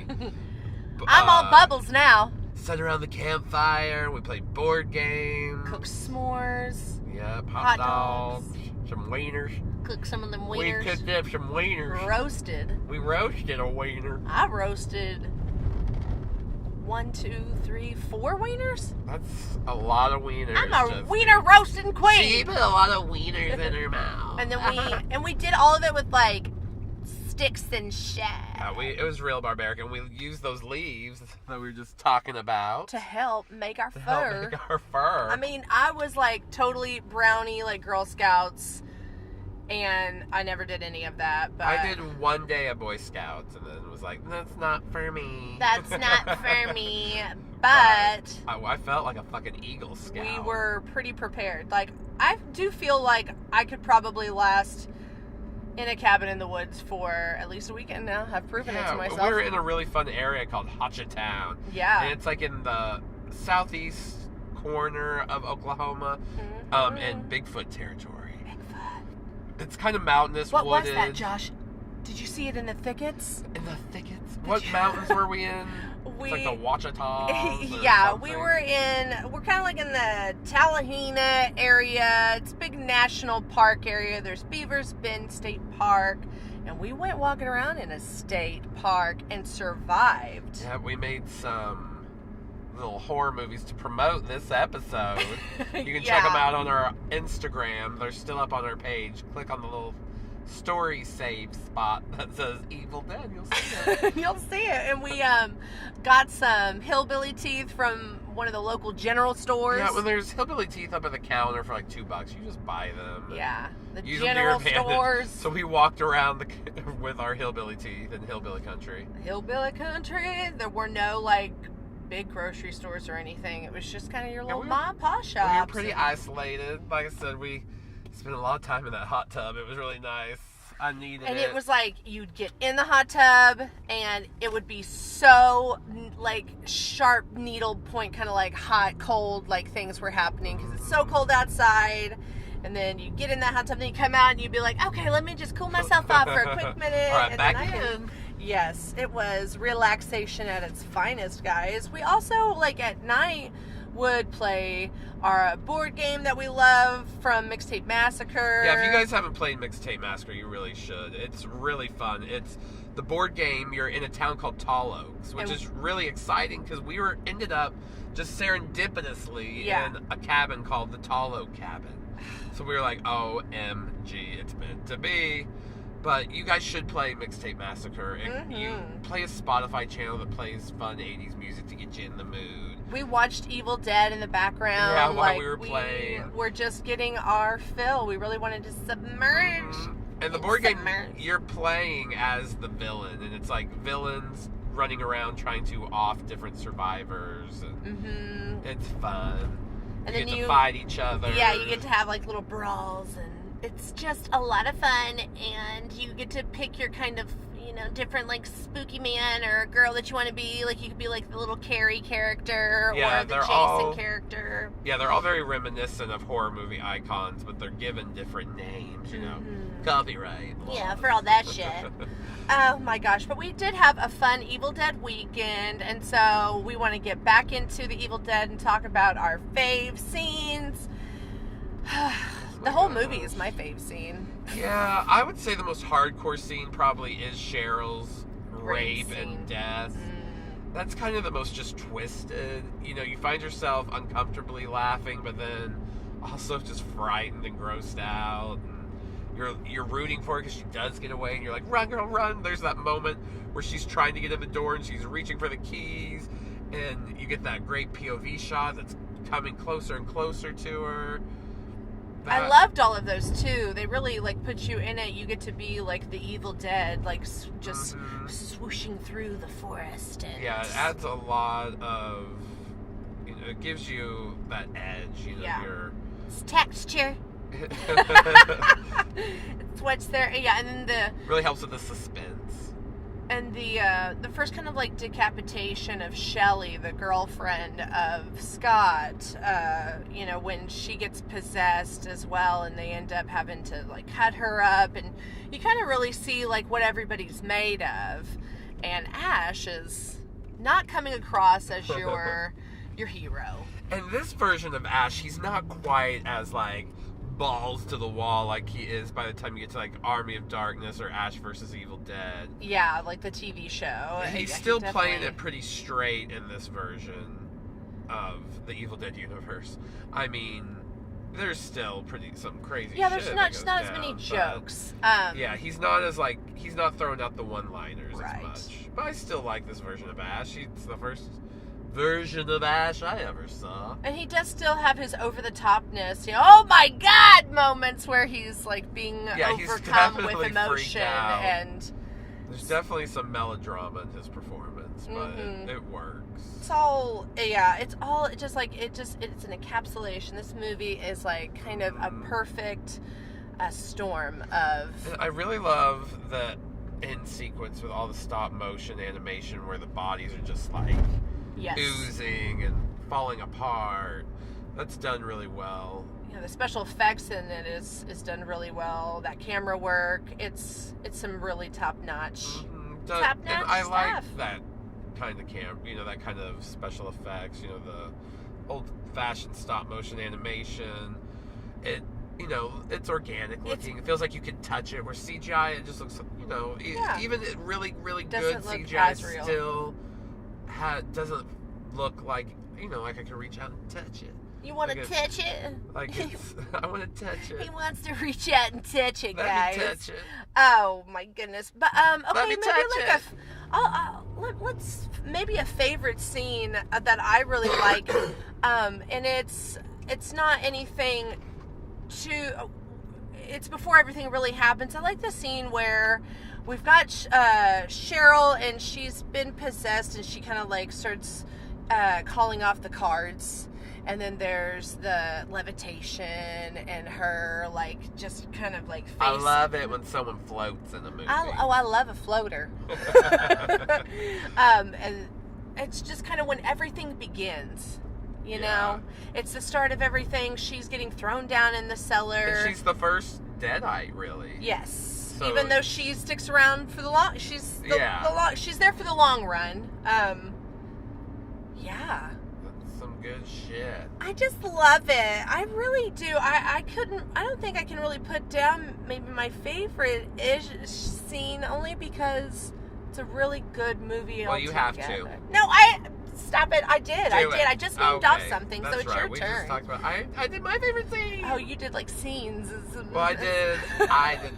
I'm all bubbles now. sat around the campfire. We played board games. Cook s'mores. Yeah, Hot dogs, dogs. some wieners. Cook some of them We wieners. cooked up some wieners. Roasted. We roasted a wiener. I roasted 4 wieners. That's a lot of wieners. I'm a just- wiener roasting queen. She put a lot of wieners in her mouth. And then we did all of it with like sticks and shit It was real barbaric, and we used those leaves that we were just talking about to help make our to fur. help make our fur. I mean, I was like totally brownie, like Girl Scouts, and I never did any of that. But I did one day of Boy Scouts, and then it was like, that's not for me. That's not for me. But I felt like a fucking Eagle Scout. we were pretty prepared. Like, I do feel like I could probably last in a cabin in the woods for at least a weekend now. I've proven it to myself. We were in a really fun area called Hatchetown. Yeah. And it's like in the southeast corner of Oklahoma, in Bigfoot territory. Bigfoot. It's kind of mountainous, What wooded. was that, Josh? Did you see it in the thickets? In the thickets? What mountains were we in? It's like the Wachitas. Yeah, we're kind of like in the Tallahena area. It's a big national park area. There's Beavers Bend State Park. And we went walking around in a state park and survived. Yeah, we made some little horror movies to promote this episode. You can check them out on our Instagram. They're still up on our page. Click on the little story save spot that says Evil Dead. You'll see it. You'll see it. And we got some hillbilly teeth from one of the local general stores. Yeah, when there's hillbilly teeth up at the counter for like $2, you just buy them. Yeah, the Use them to general your advantage. stores. So we walked around with our hillbilly teeth in hillbilly country. Hillbilly country. There were no like big grocery stores or anything. It was just kind of your little mom and pop shops. We were pretty isolated. Like I said, we spent a lot of time in that hot tub. It was really nice. I needed it. And it was like you'd get in the hot tub and it would be so like sharp needle point, kind of like hot, cold, like things were happening because it's so cold outside. And then you get in that hot tub, and then you come out and you'd be like, okay, let me just cool myself off for a quick minute. All right, and back then in. Yes, it was relaxation at its finest, guys. We also, like at night, would play our board game that we love from Mixtape Massacre. Yeah, if you guys haven't played Mixtape Massacre, you really should. It's really fun. It's the board game. You're in a town called Tall Oaks, which is really exciting because we ended up just serendipitously in a cabin called the Tall Oak Cabin. So we were like, OMG, it's meant to be. But you guys should play Mixtape Massacre. You play a Spotify channel that plays fun 80s music to get you in the mood. We watched Evil Dead in the background. Yeah, while we were playing. We're just getting our fill. We really wanted to submerge. And the board game, you're playing as the villain. And it's like villains running around trying to off different survivors. And it's fun. And you get to fight each other. Yeah, you get to have like little brawls, and it's just a lot of fun. And you get to pick your kind of, different like spooky man or girl that you want to be. Like you could be like the little Carrie character or the Jason character. Yeah, they're all very reminiscent of horror movie icons, but they're given different names. Copyright. Yeah, for all that shit. Oh my gosh, but we did have a fun Evil Dead weekend, and so we want to get back into the Evil Dead and talk about our fave scenes. The whole movie is my fave scene. Yeah, I would say the most hardcore scene probably is Cheryl's rape and death. That's kind of the most just twisted. You find yourself uncomfortably laughing, but then also just frightened and grossed out. You're rooting for her because she does get away, and you're like, run, girl, run. There's that moment where she's trying to get in the door, and she's reaching for the keys, and you get that great POV shot that's coming closer and closer to her. I loved all of those, too. They really, put you in it. You get to be, the Evil Dead, just swooshing through the forest. And yeah, it adds a lot of, it gives you that edge, It's texture. It's what's there. Yeah, and then really helps with the suspense. And the first kind of decapitation of Shelley, the girlfriend of Scott, when she gets possessed as well, and they end up having to cut her up, and you kind of really see what everybody's made of. And Ash is not coming across as your hero. And this version of Ash, he's not quite as balls to the wall like he is by the time you get to Army of Darkness or Ash vs. Evil Dead. Yeah, the TV show. He's still playing it pretty straight in this version of the Evil Dead universe. I mean, there's still some crazy shit. Yeah, there's not as many jokes. Yeah, he's not throwing out the one-liners as much. But I still like this version of Ash. It's the first version of Ash I ever saw. And he does still have his over-the-topness, oh my god moments where he's being overcome with emotion. And there's definitely some melodrama in his performance, but it works. It's all it's an encapsulation. This movie is kind of a perfect storm of. And I really love the end sequence with all the stop motion animation where the bodies are just oozing and falling apart. That's done really well. Yeah, the special effects in it is done really well. That camera work, it's some really top notch. And I like that kind of that kind of special effects. The old-fashioned stop-motion animation. It's organic looking. It feels like you can touch it. Where CGI, it just looks, even really, really good CGI still doesn't look like, like I can reach out and touch it. You want to touch it? I want to touch it. He wants to reach out and touch it, guys. Let me touch it. Oh my goodness! But okay, maybe let's maybe a favorite scene that I really like, and it's not anything it's before everything really happens. I like the scene where we've got Cheryl, and she's been possessed, and she kind of like starts calling off the cards. And then there's the levitation and her, like, just kind of, like, face. I love it when someone floats in a movie. I love a floater. And it's just kind of when everything begins, you know? It's the start of everything. She's getting thrown down in the cellar. And she's the first Deadite, really. Yes. So, even though she sticks around for the long... She's there for the long run. Yeah. Some good shit. I just love it. I really do. I don't think I can really put down maybe my favorite scene, only because it's a really good movie. Well, you have to. No, stop it. I did. I just named off something, so it's your turn. Just talked about, I did my favorite scene. Oh, you did like scenes. Well, I did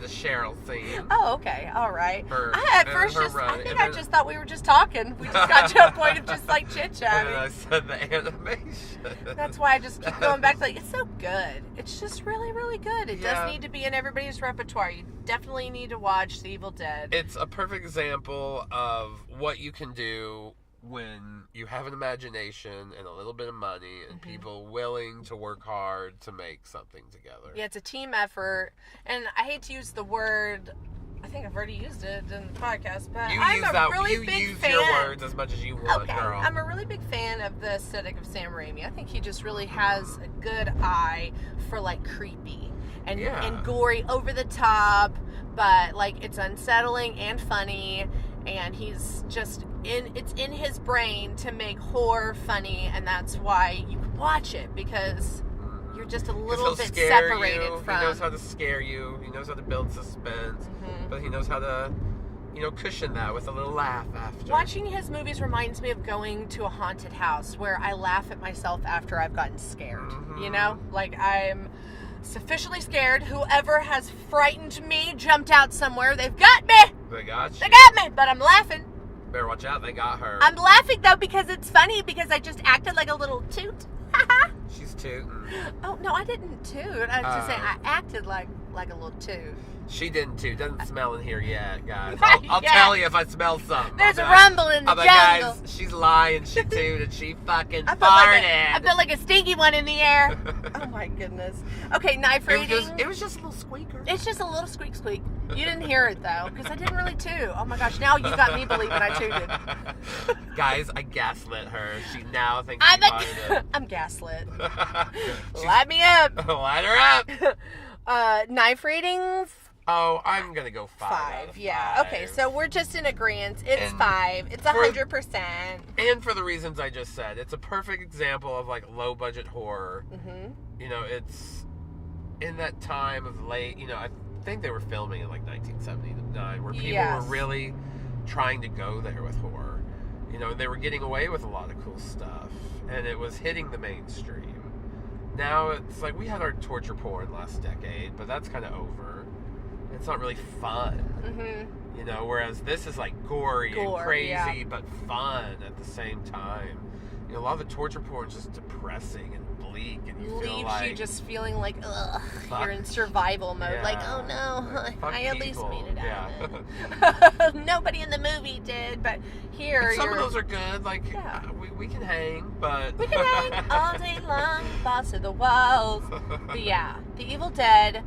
the Cheryl scene. Oh, okay. All right. I just thought we were just talking. We just got to a point of just like chit-chatting. And then I said the animation. That's why I just keep going back to it's so good. It's just really, really good. It does need to be in everybody's repertoire. You definitely need to watch The Evil Dead. It's a perfect example of what you can do when you have an imagination and a little bit of money and people willing to work hard to make something together. Yeah, it's a team effort. And I hate to use the word, I think I've already used it in the podcast, but I'm a really big fan. You use your words as much as you want, girl. I'm a really big fan of the aesthetic of Sam Raimi. I think he just really has a good eye for like creepy and gory, over the top, but like it's unsettling and funny. And he's just it's in his brain to make horror funny, and that's why you watch it, because you're just a little bit separated from. He knows how to scare you. He knows how to build suspense, but he knows how to, cushion that with a little laugh after. Watching his movies reminds me of going to a haunted house where I laugh at myself after I've gotten scared. Like I'm sufficiently scared. Whoever has frightened me jumped out somewhere. They've got me. They got you. They got me, but I'm laughing. Better watch out. They got her. I'm laughing, though, because it's funny, because I just acted like a little toot. She's tooting. Oh, no, I didn't toot. I was just saying I acted like a little toot. She didn't toot. Doesn't smell in here yet, guys. I'll tell you if I smell something. There's a rumble in the jungle. Guys, she's lying. She tooted. She fucking farted. I felt like a stinky one in the air. Oh, my goodness. Okay, knife rating. It was just a little squeaker. It's just a little squeak squeak. You didn't hear it, though, because I didn't really toot. Oh, my gosh. Now you got me believing I tooted. Guys, I gaslit her. She now thinks she farted. I'm gaslit. Light me up. Light her up. Knife ratings? Oh, I'm going to go 5. Yeah. 5. Okay, so we're just in agreement. It's 5. It's 100%. And for the reasons I just said, it's a perfect example of like low budget horror. It's in that time of late, I think they were filming in like 1979, where people were really trying to go there with horror. They were getting away with a lot of cool stuff, and it was hitting the mainstream. Now it's like we had our torture porn last decade, but that's kind of over. It's not really fun. Whereas this is like gory and crazy, but fun at the same time. A lot of the torture porn is just depressing and bleak, and you feel like you just feeling like, ugh, you're in survival mode. Like, oh no, I at least made it out. Nobody in the movie did, but here and some of those are good. Like, we can hang, but we can hang all day long, boss of the walls. But yeah, The Evil Dead.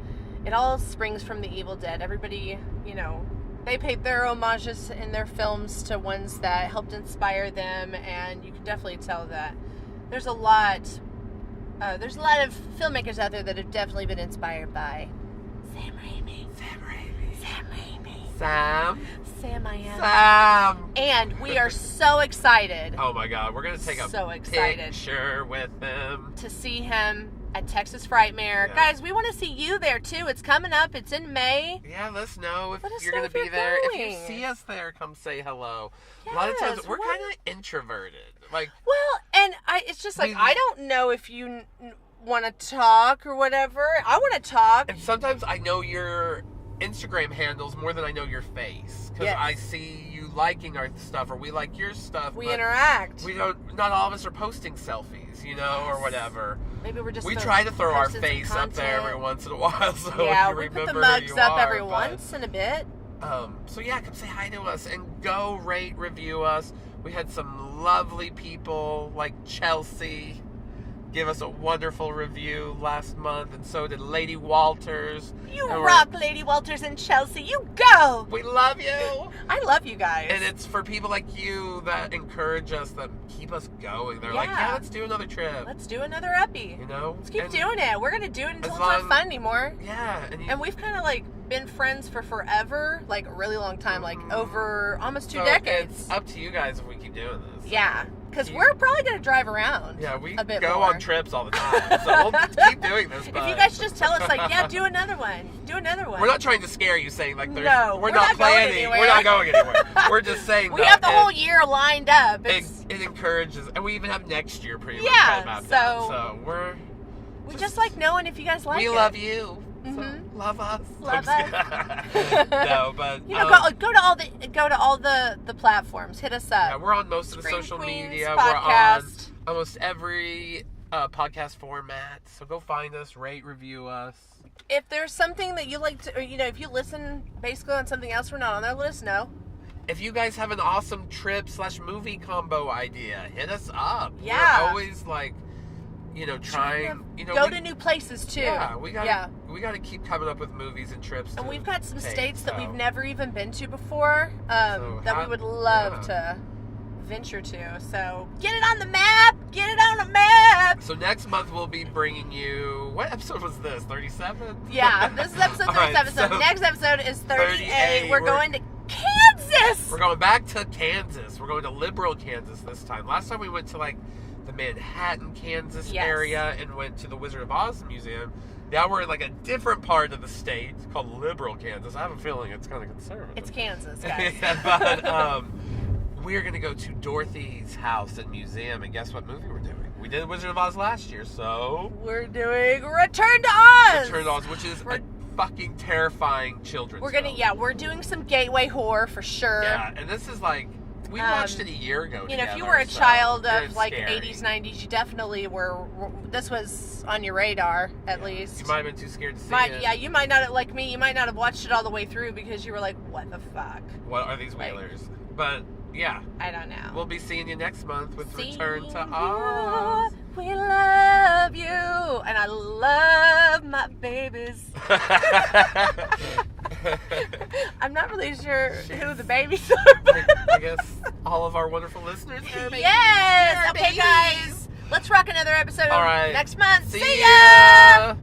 It all springs from The Evil Dead. Everybody, they paid their homages in their films to ones that helped inspire them, and you can definitely tell that there's a lot of filmmakers out there that have definitely been inspired by Sam Raimi. Sam. Sam, I am. Sam. And we are so excited. Oh my God, we're gonna take a picture with him to see him at Texas Frightmare. Yeah. Guys, we want to see you there too. It's coming up. It's in May. Yeah, let us know if you're know gonna if be you're there. going. If you see us there, come say hello. Yes, a lot of times we're kind of introverted. Like, well, and it's just like we- I don't know if you want to talk or whatever. I want to talk. and sometimes I know your Instagram handles more than I know your face because Yes. I see you liking our stuff or we like your stuff. We but interact. We don't. Not all of us are posting selfies, you know, or whatever. Maybe we're just. We try to throw our posting some face up there content. every once in a while, so Yeah, you we put remember the mugs who you up are, every but, once in a bit. So yeah, come say hi to us and go rate, review us. We had some lovely people like Chelsea give us a wonderful review last month, and so did Lady Walters. You And rock, Lady Walters and Chelsea. You go. We love you. I love you guys. And it's for people like you that encourage us, that keep us going. They're like, yeah, let's do another trip. Let's do another epi. You know? Let's keep doing it. We're going to do it until as it's not long- fun anymore. Yeah. And we've kind of like been friends for forever, like a really long time, like over almost 2 so decades. It's up to you guys if we keep doing this. Yeah, because You- we're probably going to drive around. Yeah, we a bit go more. on trips all the time, so we'll keep doing this. If But you guys just tell us, like, yeah, do another one. Do another one. we're not trying to scare you, saying like, there's, No, we're we're not not going planning. anywhere. We're not going anywhere. We're just saying We that have the it- whole year lined up. It encourages, and we even have next year pretty much Yeah, mapped so- out. So we're We just like knowing if you guys like we it. love you. So Mhm. love us. Love I'm just kidding. No, but You know, go to all the platforms. Hit us up. yeah, we're on most of the Scream social Queens media. podcast. We're on almost every podcast format. So go find us, rate, review us. If there's something that you like to, or, you know, if you listen basically on something else we're not on there, let us know. If you guys have an awesome trip/movie combo idea, hit us up. Yeah. We're always like, you know, trying. You know, Go to new places too. Yeah, we gotta keep coming up with movies and trips. And to we've got some take, states that so. we've never even been to before that we would love to venture to. So get it on the map. Get it on the map. So next month we'll be bringing you. What episode was this? 37. Yeah, this is episode 37. All right, so next episode is 38. 38. We're going to Kansas. We're going back to Kansas. We're going to liberal Kansas this time. Last time we went to like the Manhattan, Kansas area and went to the Wizard of Oz Museum. Now we're in like a different part of the state called liberal Kansas. I have a feeling it's kind of conservative. It's Kansas, guys. Yeah, but we're going to go to Dorothy's house and museum, and guess what movie we're doing? We did Wizard of Oz last year, so We're doing Return to Oz. Return to Oz, which is a fucking terrifying children's film. We're doing some gateway horror for sure. Yeah, and this is like, we watched it a year ago. You know, if you together, were a so child it's of like scary. 80s, 90s, you definitely were. This was on your radar, at least. You might have been too scared to see it. Yeah, you might not have, like me, you might not have watched it all the way through because you were like, what the fuck? What are these whalers? But yeah, I don't know. we'll be seeing you next month with See Return to you. Oz. We love you, and I love my babies. I'm not really sure who the babies are. I guess all of our wonderful listeners. Yes. They're Okay, babies. guys. Let's rock another episode All right. next month. See See ya. ya.